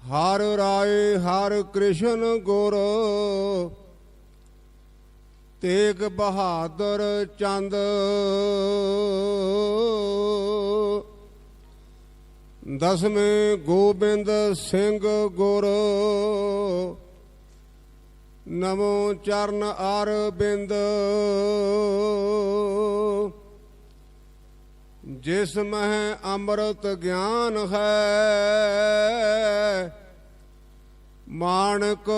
हर राय हर कृष्ण गुर तेग बहादुर चंद दसवें गोबिंद सिंह गुर नमो चरण अरबिंद जिसमें अमृत ज्ञान है मानक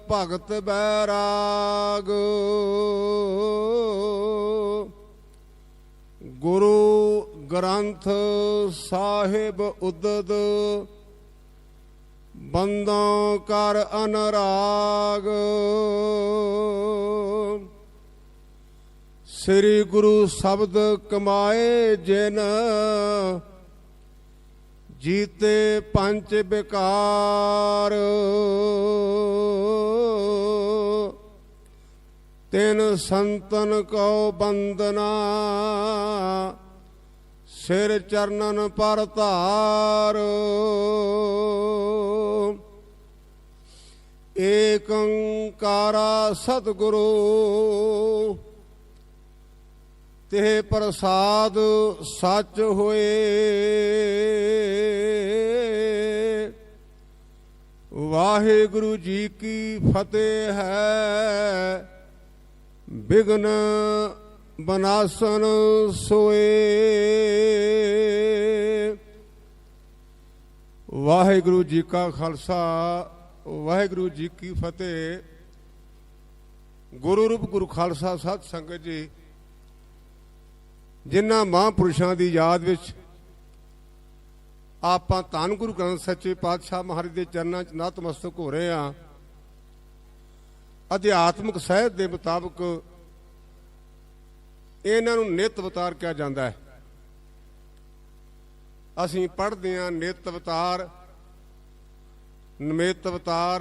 भगत बैराग गुरु ग्रंथ साहिब उदद बंदों कर अनुराग श्री गुरु शब्द कमाए जिन जीते पंच विकार तिन संतन को बंदना सिर चरणन पर धार एक ओंकारा सतगुरु ते प्रसाद सच होए वाहिगुरु जी की फतेह है विघ्न बनासन सोए। वाहिगुरु जी का खालसा वाहिगुरु जी की फतेह। गुरु रूप गुरु खालसा सत संगत जी जिन्हां महापुरुषां दी याद विच आपां धन गुरु ग्रंथ सच्चे पातशाह महाराज दे चरनां च नतमस्तक हो रहे हां। अध्यात्मक साहित दे मुताबक इन्हां नूं नित अवतार कहा जांदा है। असीं पढ़दे हां नित अवतार नमित अवतार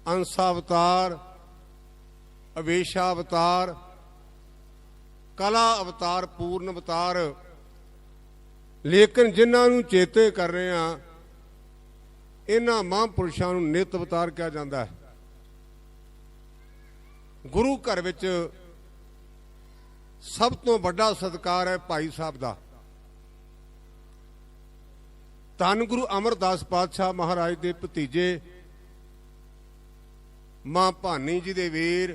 अंशावतार अवेशावतार कला अवतार पूर्ण अवतार लेकिन जिन्होंने चेते कर रहे हैं इन्हां महापुरुषों को नित अवतार कहा जाता है। गुरु घर विच सब तो बड़ा सत्कार है भाई साहब का। धन गुरु अमरदास पातशाह महाराज के भतीजे मां भानी जी दे वीर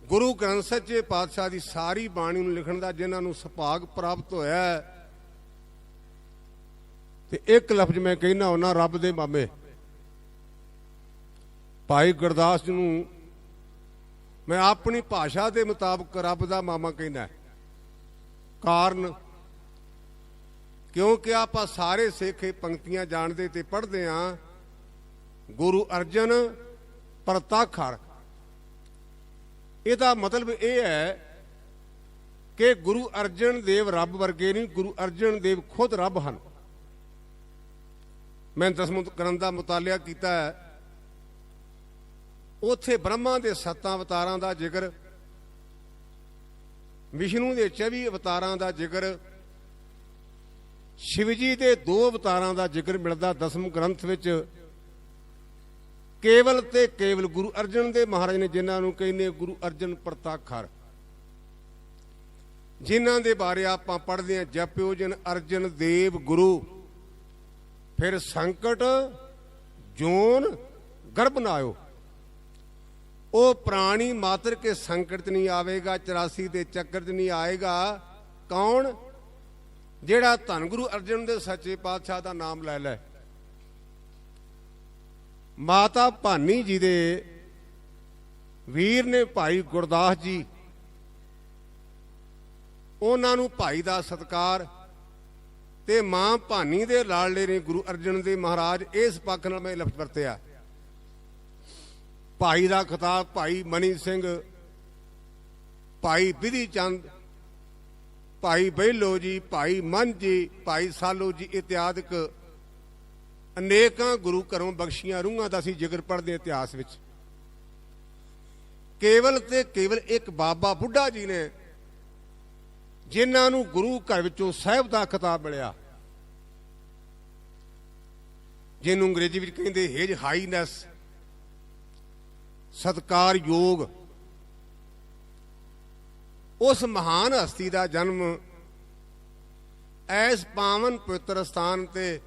गुरु ग्रंथ सच्चे पातशाह की सारी बाणी लिखण का जिन्होंने सुभाग प्राप्त होया ते एक लफ्ज मैं कहना होना रब दे मामे भाई गुरदास जी नूं मैं अपनी भाषा के मुताबिक रब का मामा कहना है। कारण क्योंकि आप सारे सिख पंक्तियां जानते ते पढ़ते हाँ गुरु अर्जन प्रताखर। इसका मतलब यह है कि गुरु अर्जन देव रब वर्गे नहीं गुरु अर्जन देव खुद रब हैं। मैं दसवें ग्रंथ का मुतालिया किया है उत्थे ब्रह्मा के 7 अवतारां का जिक्र विष्णु के 24 अवतारां का जिक्र शिवजी के 2 अवतारां का जिक्र मिलता दसम ग्रंथ विच केवल ते केवल गुरु अर्जन देव महाराज ने जिन्होंने कहने गुरु अर्जन प्रताखर जिन्हों के बारे आप पढ़ते हैं जप्यो जिन अर्जन देव गुरु फिर संकट जोन गर्भ नायो। वो प्राणी मात्र के संकट च नहीं आवेगा 84 के चक्कर च नहीं आएगा। कौन जेड़ा धन गुरु अर्जन देव सच्चे पातशाह का नाम ले लै। माता भानी जी दे वीर ने भाई गुरदास जी उन्होंने भाई का सत्कार ते मां भानी दे लाडले ने गुरु अर्जन देव महाराज इस पक्ष नाल मैं लफ्ज वरतिया। भाई का खिताब भाई मनी सिंह भाई विधि चंद भाई बहलो जी भाई मन जी भाई सालो जी इत्यादि अनेकां गुरु घरों बख्शियां रूहां दा असीं जिक्र पढ़दे इतिहास विच। केवल ते केवल एक बाबा बुढ़ा जी ने जिन्हां नूं गुरु घर विचों साहिब दा खिताब मिलिया ਜਿਹਨੂੰ ਅੰਗਰੇਜ਼ੀ ਵਿੱਚ ਕਹਿੰਦੇ ਹਿਜ ਹਾਈਨੈਸ, ਸਤਿਕਾਰਯੋਗ ਉਸ ਮਹਾਨ ਹਸਤੀ ਦਾ ਜਨਮ ਐਸ ਪਾਵਨ ਪਵਿੱਤਰ ਸਥਾਨ ਤੇ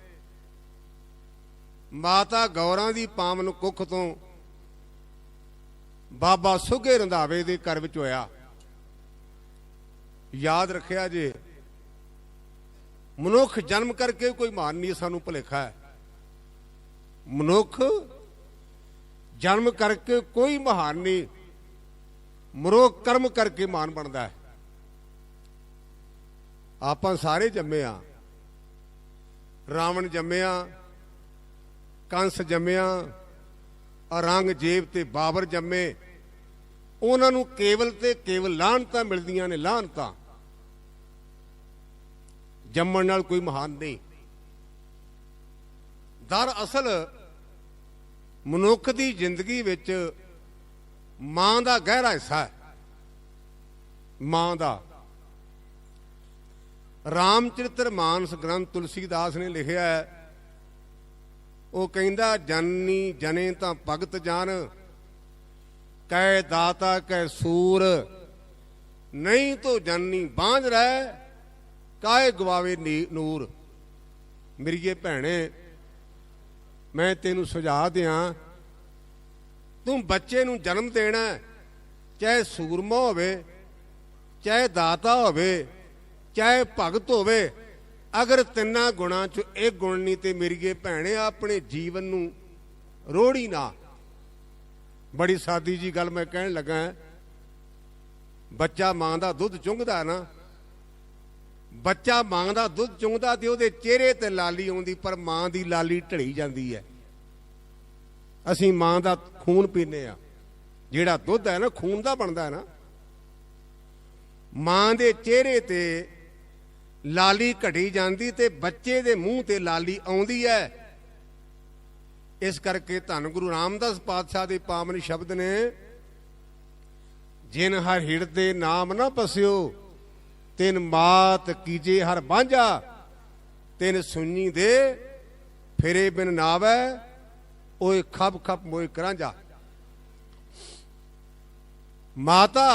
ਮਾਤਾ ਗੌਰਾਂ ਦੀ ਪਾਵਨ ਕੁੱਖ ਤੋਂ ਬਾਬਾ ਸੁੱਘੇ ਰੰਧਾਵੇ ਦੇ ਘਰ ਵਿੱਚ ਹੋਇਆ। ਯਾਦ ਰੱਖਿਆ ਜੇ, ਮਨੁੱਖ ਜਨਮ ਕਰਕੇ ਕੋਈ ਮਹਾਨ ਨਹੀਂ, ਸਾਨੂੰ ਭੁਲੇਖਾ ਹੈ। ਮਨੁੱਖ ਜਨਮ ਕਰਕੇ ਕੋਈ ਮਹਾਨ ਨਹੀਂ, ਮਨੁੱਖ ਕਰਮ ਕਰਕੇ ਮਹਾਨ ਬਣਦਾ ਹੈ। ਆਪਾਂ ਸਾਰੇ ਜੰਮੇ ਆ, ਰਾਵਣ ਜੰਮਿਆ, ਕੰਸ ਜੰਮਿਆ, ਔਰੰਗਜ਼ੇਬ ਤੇ ਬਾਬਰ ਜੰਮੇ। ਉਹਨਾਂ ਨੂੰ ਕੇਵਲ ਤੇ ਕੇਵਲ ਲਾਹਨਤਾਂ ਮਿਲਦੀਆਂ ਨੇ, ਲਾਹਨਤਾਂ। ਜੰਮਣ ਨਾਲ ਕੋਈ ਮਹਾਨ ਨਹੀਂ। ਦਰਅਸਲ ਮਨੁੱਖ ਦੀ ਜ਼ਿੰਦਗੀ ਵਿੱਚ ਮਾਂ ਦਾ ਗਹਿਰਾ ਹਿੱਸਾ ਹੈ। ਮਾਂ ਦਾ ਰਾਮਚਰਿਤਰ ਮਾਨਸ ਗ੍ਰੰਥ ਤੁਲਸੀਦਾਸ ਨੇ ਲਿਖਿਆ ਹੈ। ਉਹ ਕਹਿੰਦਾ, ਜਨਨੀ ਜਨੇ ਤਾਂ ਭਗਤ ਜਾਨ, ਕਹਿ ਦਾਤਾ ਕਹਿ ਸੂਰ, ਨਹੀਂ ਤੋ ਜਨਨੀ ਬਾਂਝ ਰਹਿ, ਕਾਹੇ ਗਵਾਵੇ ਨੂਰ। ਮੇਰੀਏ ਭੈਣੇ, ਮੈਂ ਤੈਨੂੰ ਸੁਝਾਅ ਦਿਆਂ, ਤੂੰ ਬੱਚੇ ਨੂੰ ਜਨਮ ਦੇਣਾ, ਚਾਹੇ ਸੂਰਮਾ ਹੋਵੇ, ਚਾਹੇ ਦਾਤਾ ਹੋਵੇ, ਚਾਹੇ ਭਗਤ ਹੋਵੇ, ਅਗਰ ਤਿੰਨਾਂ ਗੁਣਾਂ 'ਚ ਇੱਕ ਗੁਣ ਨਹੀਂ ਤੇ ਮੇਰੀਏ ਭੈਣੇ ਆਪਣੇ ਜੀਵਨ ਨੂੰ ਰੋੜੀ ਨਾ। ਬੜੀ ਸਾਦੀ ਜੀ ਗੱਲ ਮੈਂ ਕਹਿਣ ਲੱਗਾ, ਬੱਚਾ ਮਾਂ ਦਾ ਦੁੱਧ ਚੁੰਘਦਾ ਨਾ, ਬੱਚਾ ਮਾਂ ਦਾ ਦੁੱਧ ਚੁੰਘਦਾ ਤੇ ਉਹਦੇ ਚਿਹਰੇ ਤੇ ਲਾਲੀ ਆਉਂਦੀ, ਪਰ ਮਾਂ ਦੀ ਲਾਲੀ ਢਲੀ ਜਾਂਦੀ ਹੈ। ਅਸੀਂ ਮਾਂ ਦਾ ਖੂਨ ਪੀਂਦੇ ਆ, ਜਿਹੜਾ ਦੁੱਧ ਹੈ ਨਾ ਖੂਨ ਦਾ ਬਣਦਾ ਹੈ ਨਾ। ਮਾਂ ਦੇ ਚਿਹਰੇ ਤੇ ਲਾਲੀ ਘਟੀ ਜਾਂਦੀ ਤੇ ਬੱਚੇ ਦੇ ਮੂੰਹ ਤੇ ਲਾਲੀ ਆਉਂਦੀ ਹੈ। ਇਸ ਕਰਕੇ ਧੰਨ ਗੁਰੂ ਰਾਮਦਾਸ ਪਾਤਸ਼ਾਹ ਦੇ ਪਾਵਨ ਸ਼ਬਦ ਨੇ, ਜਿਨ ਹਰ ਹਿਰਦੇ ਨਾਮ ਨਾ ਪਸਿਓ, ਤਿਨ ਮਾਤ ਕੀਜੇ ਹਰ ਬਾਂਝਾ, ਤਿਨ ਸੁਣੀ ਦੇ ਫਿਰੇ ਬਿਨ ਨਾਵੈ, ਓਏ ਖਪ ਖਪ ਮੋਏ ਕਰਾਂਝਾ। ਮਾਤਾ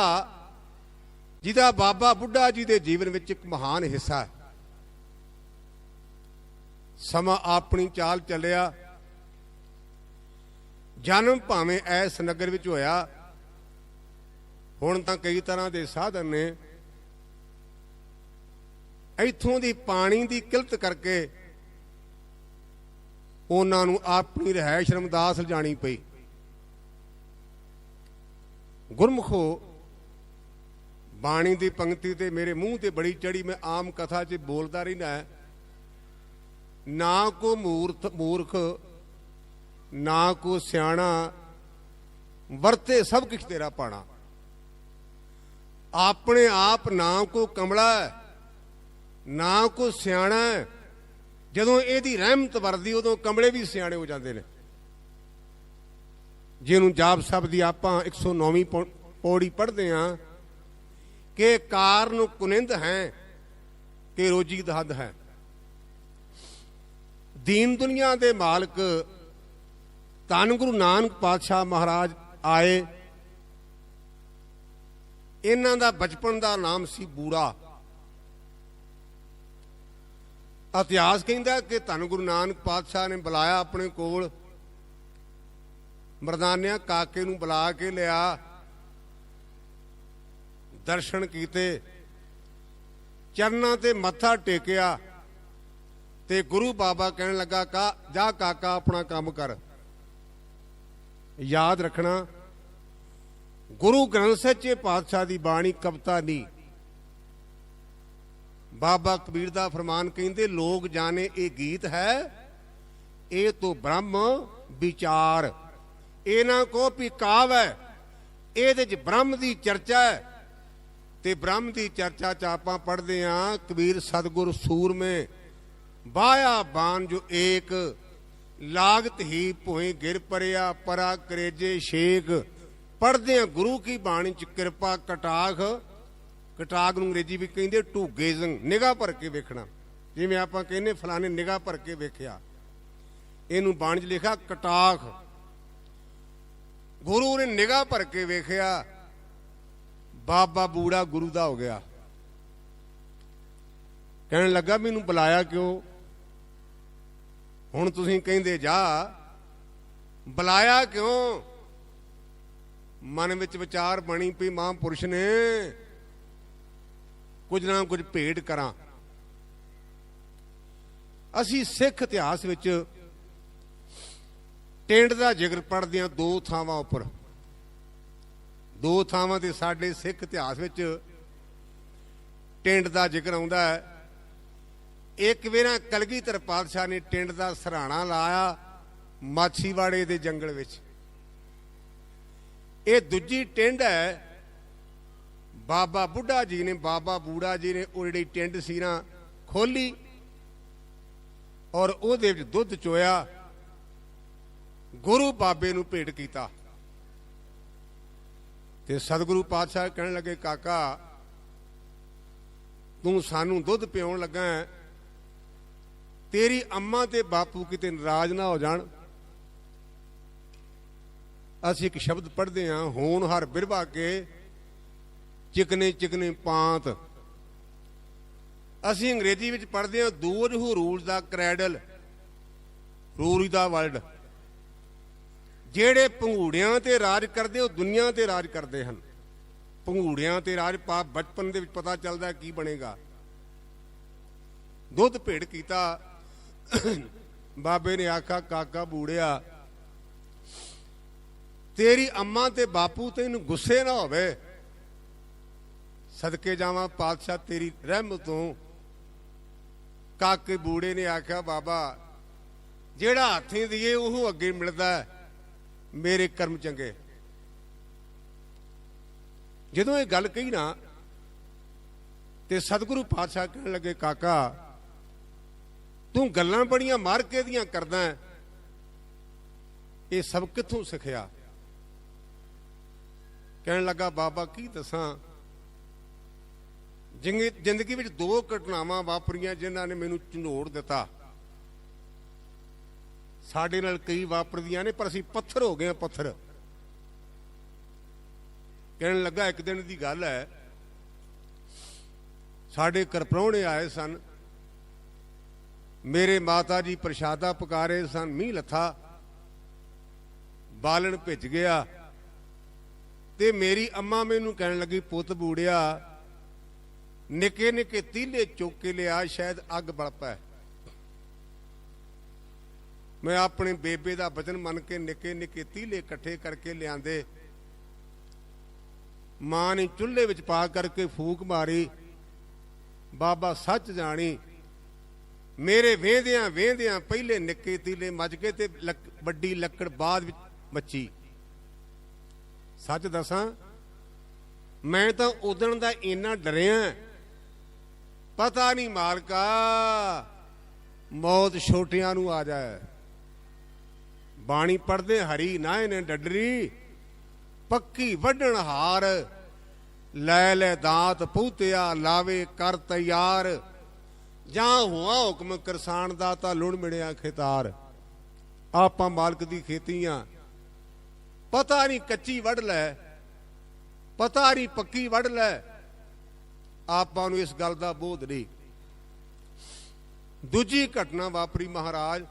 ਜਿਹਦਾ ਬਾਬਾ ਬੁੱਢਾ ਜੀ ਦੇ ਜੀਵਨ ਵਿੱਚ ਇੱਕ ਮਹਾਨ ਹਿੱਸਾ ਹੈ। ਸਮਾਂ ਆਪਣੀ ਚਾਲ ਚੱਲਿਆ, ਜਨਮ ਭਾਵੇਂ ਐਸ ਨਗਰ ਵਿੱਚ ਹੋਇਆ, ਹੁਣ ਤਾਂ ਕਈ ਤਰ੍ਹਾਂ ਦੇ ਸਾਧਨ ਨੇ। ਇੱਥੋਂ ਦੀ ਪਾਣੀ ਦੀ ਕਿਲਤ ਕਰਕੇ ਉਹਨਾਂ ਨੂੰ ਆਪਣੀ ਰਿਹਾਇਸ਼ ਰਮਦਾਸ ਲਿਜਾਣੀ ਪਈ। ਗੁਰਮੁਖੋ, ਬਾਣੀ ਦੀ ਪੰਕਤੀ ਤੇ ਮੇਰੇ ਮੂੰਹ ਤੇ ਬੜੀ ਚੜੀ, ਮੈਂ ਆਮ ਕਥਾ 'ਚ ਬੋਲਦਾ ਰਹਿਣਾ, ਨਾ ਕੋ ਮੂਰਖ ਨਾ ਕੋ ਸਿਆਣਾ, ਵਰਤੇ ਸਭ ਕੁਛ ਤੇਰਾ ਪਾਣਾ। ਆਪਣੇ ਆਪ ਨਾ ਕੋ ਕਮਲਾ ਨਾ ਕੋ ਸਿਆਣਾ, ਜਦੋਂ ਇਹਦੀ ਰਹਿਮਤ ਵਰਦੀ ਉਦੋਂ ਕਮਲੇ ਵੀ ਸਿਆਣੇ ਹੋ ਜਾਂਦੇ ਨੇ। ਜਿਹਨੂੰ ਜਾਪ ਸਾਹਿਬ ਦੀ ਆਪਾਂ 109ਵੀਂ ਪੌੜੀ ਪੜ੍ਹਦੇ ਹਾਂ ਕਿ ਕਾਰਨ ਕੁਨਿੰਦ ਹੈ ਕਿ ਰੋਜੀ ਦਹਦ ਹੈ। ਦੀਨ ਦੁਨੀਆ ਦੇ ਮਾਲਕ ਧੰਨ ਗੁਰੂ ਨਾਨਕ ਪਾਤਸ਼ਾਹ ਮਹਾਰਾਜ ਆਏ। ਇਹਨਾਂ ਦਾ ਬਚਪਨ ਦਾ ਨਾਮ ਸੀ ਬੂੜਾ। ਇਤਿਹਾਸ ਕਹਿੰਦਾ ਕਿ ਧੰਨ ਗੁਰੂ ਨਾਨਕ ਪਾਤਸ਼ਾਹ ਨੇ ਬੁਲਾਇਆ ਆਪਣੇ ਕੋਲ, ਮਰਦਾਨਿਆਂ ਕਾਕੇ ਨੂੰ ਬੁਲਾ ਕੇ ਲਿਆ, ਦਰਸ਼ਨ ਕੀਤੇ, ਚਰਨਾਂ ਤੇ ਮੱਥਾ ਟੇਕਿਆ ਤੇ ਗੁਰੂ ਬਾਬਾ ਕਹਿਣ ਲੱਗਾ, ਜਾ ਕਾਕਾ ਆਪਣਾ ਕੰਮ ਕਰ। ਯਾਦ ਰੱਖਣਾ, ਗੁਰੂ ਗ੍ਰੰਥ ਸੱਚੇ ਪਾਤਸ਼ਾਹ ਦੀ ਬਾਣੀ ਕਵਿਤਾ ਨਹੀਂ। ਬਾਬਾ ਕਬੀਰ ਦਾ ਫਰਮਾਨ ਕਹਿੰਦੇ, ਲੋਕ ਜਾਣੇ ਇਹ ਗੀਤ ਹੈ, ਇਹ ਤੋਂ ਬ੍ਰਹਮ ਵਿਚਾਰ। ਇਹ ਨਾ ਕਹੋ ਵੀ ਕਾਵ ਹੈ, ਇਹਦੇ 'ਚ ਬ੍ਰਹਮ ਦੀ ਚਰਚਾ ਹੈ। ਤੇ ਬ੍ਰਹਮ ਦੀ ਚਰਚਾ 'ਚ ਆਪਾਂ ਪੜ੍ਹਦੇ ਹਾਂ, ਕਬੀਰ ਸਤਿਗੁਰ ਸੂਰਮੇ ਬਾਇਆ ਬਾਨ ਜੋ ਏਕ, ਲਾਗਤ ਹੀ ਭੋਏ ਗਿਰ ਪਰਿਆ, ਪਰਾ ਕਰੇਜੇ ਸ਼ੇਖ। ਪੜ੍ਹਦੇ ਹਾਂ ਗੁਰੂ ਕੀ ਬਾਣੀ 'ਚ ਕਿਰਪਾ ਕਟਾਖ। ਕਟਾਖ ਨੂੰ ਅੰਗਰੇਜ਼ੀ ਵੀ ਕਹਿੰਦੇ ਟੂ ਗੇਜ਼ਿੰਗ, ਨਿਗਾਹ ਭਰ ਕੇ ਵੇਖਣਾ। ਜਿਵੇਂ ਆਪਾਂ ਕਹਿੰਦੇ ਫਲਾਣੇ ਨਿਗਾਹ ਭਰ ਕੇ ਵੇਖਿਆ। ਇਹਨੂੰ ਬਾਣੀ 'ਚ ਲਿਖਿਆ ਕਟਾਖ। ਗੁਰੂ ਨੇ ਨਿਗਾਹ ਭਰ ਕੇ ਵੇਖਿਆ, ਬਾਬਾ ਬੂੜਾ ਗੁਰੂ ਦਾ ਹੋ ਗਿਆ। ਕਹਿਣ ਲੱਗਾ ਮੈਨੂੰ ਬੁਲਾਇਆ ਕਿਉਂ? ਹੁਣ ਤੁਸੀਂ ਕਹਿੰਦੇ ਜਾ, ਬੁਲਾਇਆ ਕਿਉਂ? ਮਨ ਵਿੱਚ ਵਿਚਾਰ ਬਣੀ ਪਈ ਮਹਾਂਪੁਰਸ਼ ਨੇ ਕੁਝ ਨਾ ਕੁਝ ਭੇਟ ਕਰਾਂ। ਅਸੀਂ ਸਿੱਖ ਇਤਿਹਾਸ ਵਿੱਚ ਟਿੰਡ ਦਾ ਜ਼ਿਕਰ ਪੜ੍ਹਦੇ ਹਾਂ ਦੋ ਥਾਵਾਂ ਉੱਪਰ। ਦੋ ਥਾਵਾਂ ਤੇ ਸਾਡੇ ਸਿੱਖ ਇਤਿਹਾਸ ਵਿੱਚ ਟਿੰਡ ਦਾ ਜ਼ਿਕਰ ਆਉਂਦਾ ਹੈ। ਇੱਕ ਵੇਰਾ ਕਲਗੀਧਰ ਪਾਤਸ਼ਾਹ ਨੇ ਟਿੰਡ ਦਾ ਸਰਾਣਾ ਲਾਇਆ ਮਾਛੀਵਾੜੇ ਦੇ ਜੰਗਲ ਵਿੱਚ। ਇਹ ਦੂਜੀ ਟਿੰਡ ਹੈ। ਬਾਬਾ ਬੁੱਢਾ ਜੀ ਨੇ, ਬਾਬਾ ਬੂੜਾ ਜੀ ਨੇ ਉਹ ਜਿਹੜੀ ਟਿੰਡ ਸੀ ਨਾ ਖੋਲੀ ਔਰ ਉਹਦੇ ਵਿੱਚ ਦੁੱਧ ਚੋਇਆ, ਗੁਰੂ ਬਾਬੇ ਨੂੰ ਭੇਟ ਕੀਤਾ। ਤੇ ਸਤਿਗੁਰੂ ਪਾਤਸ਼ਾਹ ਕਹਿਣ ਲੱਗੇ, ਕਾਕਾ ਤੂੰ ਸਾਨੂੰ ਦੁੱਧ ਪਿਆਉਣ ਲੱਗਾ, ਤੇਰੀ ਅੰਮਾ ਤੇ ਬਾਪੂ ਕਿਤੇ ਨਾਰਾਜ਼ ਨਾ ਹੋ ਜਾਣ। ਅਸੀਂ ਇੱਕ ਸ਼ਬਦ ਪੜ੍ਹਦੇ ਹਾਂ, ਹੋਣਹਾਰ ਬਿਰਵਾ ਕੇ ਚਿਕਨੇ ਚਿਕਨੇ ਪਾਂਤ। ਅਸੀਂ ਅੰਗਰੇਜ਼ੀ ਵਿੱਚ ਪੜ੍ਹਦੇ ਹਾਂ, those who rules the cradle, rule the world. ਜਿਹੜੇ ਭੰਗੂੜਿਆਂ ਤੇ ਰਾਜ ਕਰਦੇ ਉਹ ਦੁਨੀਆ ਤੇ ਰਾਜ ਕਰਦੇ ਹਨ। ਭੰਗੂੜਿਆਂ ਤੇ ਰਾਜ ਪਾਪ ਬਚਪਨ ਦੇ ਵਿੱਚ ਪਤਾ ਚੱਲਦਾ ਕੀ ਬਣੇਗਾ। ਦੁੱਧ ਭੇਟ ਕੀਤਾ। ਬਾਬੇ ਨੇ ਆਖਿਆ, ਕਾਕਾ ਬੂੜਿਆ ਤੇਰੀ ਅੰਮਾ ਤੇ ਬਾਪੂ ਤੈਨੂੰ ਗੁੱਸੇ ਨਾ ਹੋਵੇ, ਸਦਕੇ ਜਾਵਾਂ ਪਾਤਸ਼ਾਹ ਤੇਰੀ ਰਹਿਮਤ ਤੋਂ। ਕਾਕੇ ਬੂੜੇ ਨੇ ਆਖਿਆ, ਬਾਬਾ ਜਿਹੜਾ ਹੱਥੀਂ ਦੀਏ ਉਹ ਅੱਗੇ ਮਿਲਦਾ, ਮੇਰੇ ਕਰਮ ਚੰਗੇ। ਜਦੋਂ ਇਹ ਗੱਲ ਕਹੀ ਨਾ ਤੇ ਸਤਿਗੁਰੂ ਪਾਤਸ਼ਾਹ ਕਹਿਣ ਲੱਗੇ, ਕਾਕਾ ਤੂੰ ਗੱਲਾਂ ਬੜੀਆਂ ਮਾਰ ਕੇ ਦੀਆਂ ਕਰਦਾ, ਇਹ ਸਭ ਕਿੱਥੋਂ ਸਿੱਖਿਆ? ਕਹਿਣ ਲੱਗਾ, ਬਾਬਾ ਕੀ ਦੱਸਾਂ, ਜ਼ਿੰਦਗੀ ਵਿੱਚ ਦੋ ਘਟਨਾਵਾਂ ਵਾਪਰੀਆਂ ਜਿਨ੍ਹਾਂ ਨੇ ਮੈਨੂੰ ਝੰਡੋੜ ਦਿੱਤਾ। ਸਾਡੇ ਨਾਲ ਕਈ ਵਾਪਰਦੀਆਂ ਨੇ ਪਰ ਅਸੀਂ ਪੱਥਰ ਹੋ ਗਏ ਹਾਂ, ਪੱਥਰ। ਕਹਿਣ ਲੱਗਾ, ਇੱਕ ਦਿਨ ਦੀ ਗੱਲ ਹੈ, ਸਾਡੇ ਘਰ ਪ੍ਰਾਹੁਣੇ ਆਏ ਸਨ। ਮੇਰੇ ਮਾਤਾ ਜੀ ਪ੍ਰਸ਼ਾਦਾ ਪਕਾ ਰਹੇ ਸਨ। ਮੀਂਹ ਲੱਥਾ, ਬਾਲਣ ਭਿੱਜ ਗਿਆ ਤੇ ਮੇਰੀ ਅੰਮਾ ਮੈਨੂੰ ਕਹਿਣ ਲੱਗੀ, ਪੁੱਤ ਬੂੜਿਆ ਨਿੱਕੇ ਨਿੱਕੇ ਤੀਲੇ ਚੁੱਕ ਕੇ ਲਿਆ, ਸ਼ਾਇਦ ਅੱਗ ਬਲ ਪੈ। ਮੈਂ ਆਪਣੇ ਬੇਬੇ ਦਾ ਬਚਨ ਮੰਨ ਕੇ ਨਿੱਕੇ ਨਿੱਕੇ ਤੀਲੇ ਇਕੱਠੇ ਕਰਕੇ ਲਿਆਂਦੇ। ਮਾਂ ਨੇ ਚੁੱਲ੍ਹੇ ਵਿੱਚ ਪਾ ਕਰਕੇ ਫੂਕ ਮਾਰੀ। ਬਾਬਾ ਸੱਚ ਜਾਣੀ, ਮੇਰੇ ਵੇਂਦਿਆਂ ਵੇਂਦਿਆਂ ਪਹਿਲੇ ਨਿੱਕੇ ਤੀਲੇ ਮੱਚ ਗਏ ਤੇ ਵੱਡੀ ਲੱਕੜ ਬਾਅਦ ਵਿੱਚ ਮੱਚੀ। ਸੱਚ ਦੱਸਾਂ, ਮੈਂ ਤਾਂ ਉਦਣ ਦਾ ਇੰਨਾ ਡਰਿਆ, ਪਤਾ ਨਹੀਂ ਮਾਲਕਾ ਮੌਤ ਛੋਟਿਆਂ ਨੂੰ ਆ ਜਾਏ। ਬਾਣੀ ਪੜ੍ਹਦੇ, ਹਰੀ ਨਾਏ ਨੇ ਡੱਡਰੀ ਪੱਕੀ ਵੱਢਣ ਹਾਰ, ਲੈ ਲੈ ਦਾਤ ਪੂਤਿਆ ਲਾਵੇ ਕਰ ਤਿਆਰ, ਜਾਂ ਹੋਆ ਹੁਕਮ ਕਿਰਸਾਨ ਦਾ ਤਾਂ ਲੁਣ ਮਿਲਿਆ ਖੇਤਾਰ। ਆਪਾਂ ਮਾਲਕ ਦੀ ਖੇਤੀਆਂ, ਪਤਾ ਨਹੀਂ ਕੱਚੀ ਵੱਢ ਲੈ, ਪਤਾ ਨਹੀਂ ਪੱਕੀ ਵੱਢ ਲੈ। ਆਪਾਂ ਨੂੰ ਇਸ ਗੱਲ ਦਾ ਬੋਧ ਨਹੀਂ। ਦੂਜੀ ਘਟਨਾ ਵਾਪਰੀ ਮਹਾਰਾਜ,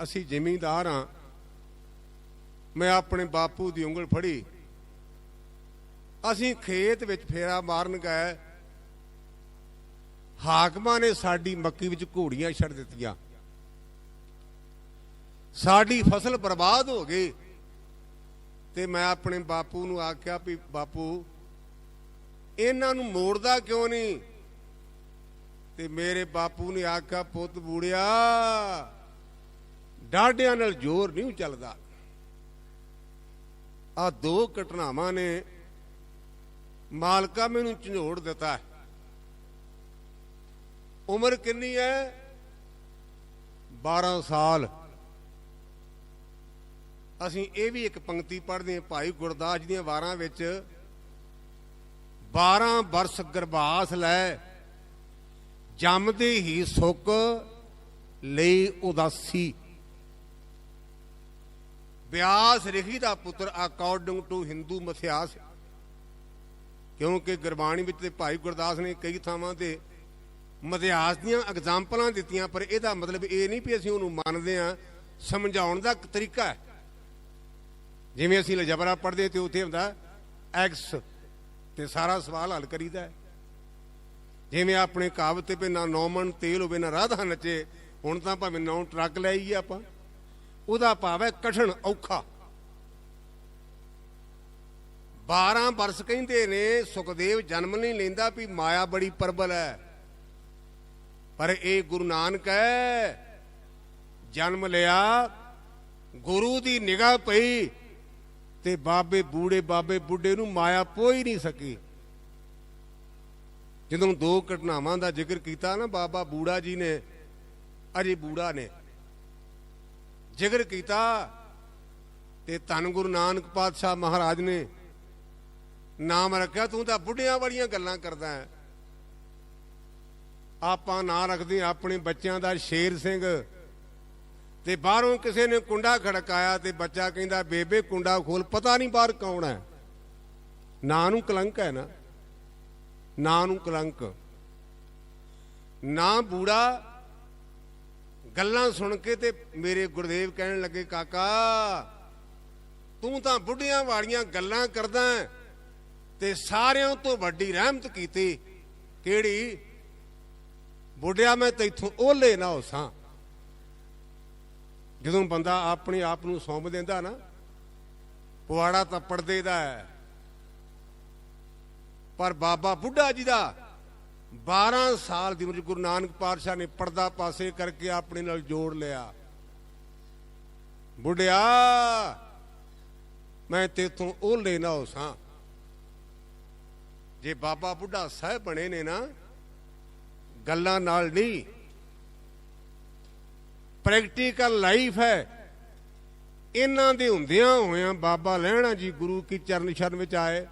ਅਸੀਂ ਜ਼ਿਮੀਂਦਾਰ ਹਾਂ। ਮੈਂ ਆਪਣੇ ਬਾਪੂ ਦੀ ਉਂਗਲ ਫੜੀ, ਅਸੀਂ ਖੇਤ ਵਿੱਚ ਫੇਰਾ ਮਾਰਨ ਗਏ। ਹਾਕਮਾਂ ਨੇ ਸਾਡੀ ਮੱਕੀ ਵਿੱਚ ਘੋੜੀਆਂ ਛੱਡ ਦਿੱਤੀਆਂ, ਸਾਡੀ ਫਸਲ ਬਰਬਾਦ ਹੋ ਗਈ। ਤੇ ਮੈਂ ਆਪਣੇ ਬਾਪੂ ਨੂੰ ਆਖਿਆ ਵੀ ਬਾਪੂ ਇਹਨਾਂ ਨੂੰ ਮੋੜਦਾ ਕਿਉਂ ਨਹੀਂ? ਤੇ ਮੇਰੇ ਬਾਪੂ ਨੇ ਆਖਿਆ, ਪੁੱਤ ਬੂੜਿਆ ਡਾਢਿਆਂ ਨਾਲ ਜ਼ੋਰ ਨਹੀਂ ਚੱਲਦਾ। ਆ ਦੋ ਘਟਨਾਵਾਂ ਨੇ ਮਾਲਕਾ ਮੈਨੂੰ ਝੰਜੋੜ ਦਿੱਤਾ। ਉਮਰ ਕਿੰਨੀ ਹੈ? 12 ਸਾਲ। ਅਸੀਂ ਇਹ ਵੀ ਇੱਕ ਪੰਕਤੀ ਪੜ੍ਹਦੇ ਹਾਂ ਭਾਈ ਗੁਰਦਾਸ ਜੀ ਦੀਆਂ ਵਾਰਾਂ ਵਿੱਚ, 12 ਬਰਸ ਗਰਭਾਸ ਲੈ ਜੰਮਦੇ ਹੀ ਸੁੱਕ ਲਈ ਉਦਾਸੀ। व्यास रिखी दा पुत्र अकॉर्डिंग टू हिंदू मिथिहास, क्योंकि गुरबाणी विच ते भाई गुरदास ने कई थावां ते मिथिहास दीआं एग्जाम्पलां दित्तियां, पर इहदा मतलब ये नहीं भी असीं उहनूं मनदे हां, समझाउण दा तरीका है। जिवें असीं लजबरा पढ़दे ते उत्थे हुंदा एक्स ते सारा सवाल हल करीदा है। जिवें अपने कहावत पे ना 9 मन तेल होवे ना राधा नचे, हुण तां भावें 9 ट्रक ले आईए आपां, ਉਹਦਾ ਭਾਵ ਹੈ ਕਠਿਨ ਔਖਾ। 12 ਬਰਸ ਕਹਿੰਦੇ ਨੇ ਸੁਖਦੇਵ ਜਨਮ ਨਹੀਂ ਲੈਂਦਾ ਵੀ ਮਾਇਆ ਬੜੀ ਪ੍ਰਬਲ ਹੈ, ਪਰ ਇਹ ਗੁਰੂ ਨਾਨਕ ਹੈ ਜਨਮ ਲਿਆ, ਗੁਰੂ ਦੀ ਨਿਗਾਹ ਪਈ ਤੇ ਬਾਬੇ ਬੁੱਢੇ ਨੂੰ ਮਾਇਆ ਪੋਈ ਨਹੀਂ ਸਕੀ। ਜਦੋਂ 2 ਘਟਨਾਵਾਂ ਦਾ ਜ਼ਿਕਰ ਕੀਤਾ ਨਾ ਬਾਬਾ ਬੂੜਾ ਜੀ ਨੇ, ਅਜੇ ਬੂੜਾ ਨੇ ਜ਼ਿਕਰ ਕੀਤਾ ਤੇ ਧੰਨ ਗੁਰੂ ਨਾਨਕ ਪਾਤਸ਼ਾਹ ਮਹਾਰਾਜ ਨੇ ਨਾਮ ਰੱਖਿਆ, ਤੂੰ ਤਾਂ ਬੁੱਢਿਆਂ ਵਾਲੀਆਂ ਗੱਲਾਂ ਕਰਦਾ ਹੈ। ਆਪਾਂ ਨਾਂ ਰੱਖਦੇ ਆਪਣੇ ਬੱਚਿਆਂ ਦਾ ਸ਼ੇਰ ਸਿੰਘ, ਤੇ ਬਾਹਰੋਂ ਕਿਸੇ ਨੇ ਕੁੰਡਾ ਖੜਕਾਇਆ ਤੇ ਬੱਚਾ ਕਹਿੰਦਾ ਬੇਬੇ ਕੁੰਡਾ ਖੋਲ, ਪਤਾ ਨਹੀਂ ਬਾਹਰ ਕੌਣ ਹੈ। ਨਾਂ ਨੂੰ ਕਲੰਕ ਹੈ ਨਾ, ਨਾਂ ਨੂੰ ਕਲੰਕ। ਨਾ ਬੂੜਾ ਗੱਲਾਂ ਸੁਣ ਕੇ ਤੇ ਮੇਰੇ ਗੁਰਦੇਵ ਕਹਿਣ ਲੱਗੇ ਕਾਕਾ ਤੂੰ ਤਾਂ ਬੁੱਢਿਆਂ ਵਾਲੀਆਂ ਗੱਲਾਂ ਕਰਦਾ ਤੇ ਸਾਰਿਆਂ ਤੋਂ ਵੱਡੀ ਰਹਿਮਤ ਕੀਤੀ ਕਿਹੜੀ? ਬੁੱਢਿਆ ਮੈਂ ਤੈਥੋਂ ਓਲੇ ਨਾ ਹੋਸਾਂ। ਜਦੋਂ ਬੰਦਾ ਆਪਣੇ ਆਪ ਨੂੰ ਸੌਂਪ ਦਿੰਦਾ ਨਾ, ਪਵਾੜਾ ਤਾਂ ਪੜਦੇ ਦਾ ਹੈ, ਪਰ ਬਾਬਾ ਬੁੱਢਾ ਜੀ ਦਾ 12 ਸਾਲ ਦੀ ਉਮਰ ਗੁਰੂ ਨਾਨਕ ਪਾਤਸ਼ਾਹ ਨੇ ਪਰਦਾ ਪਾਸੇ ਕਰਕੇ ਆਪਣੇ ਨਾਲ ਜੋੜ ਲਿਆ। ਬੁੱਢਿਆ ਮੈਂ ਤੇਥੋਂ ਓਲੇ ਨਾ ਹੋਸਾਂ। ਜੇ ਬਾਬਾ ਬੁੱਢਾ ਸਾਹਿਬ ਬਣੇ ਨੇ ਨਾ, ਗੱਲਾਂ ਨਾਲ ਨਹੀਂ, ਪ੍ਰੈਕਟੀਕਲ ਲਾਈਫ ਹੈ। ਇਹਨਾਂ ਦੇ ਹੁੰਦਿਆਂ ਹੋਇਆਂ ਬਾਬਾ ਲਹਿਣਾ ਜੀ ਗੁਰੂ ਕੀ ਚਰਨ ਸ਼ਰਨ ਵਿੱਚ ਆਏ।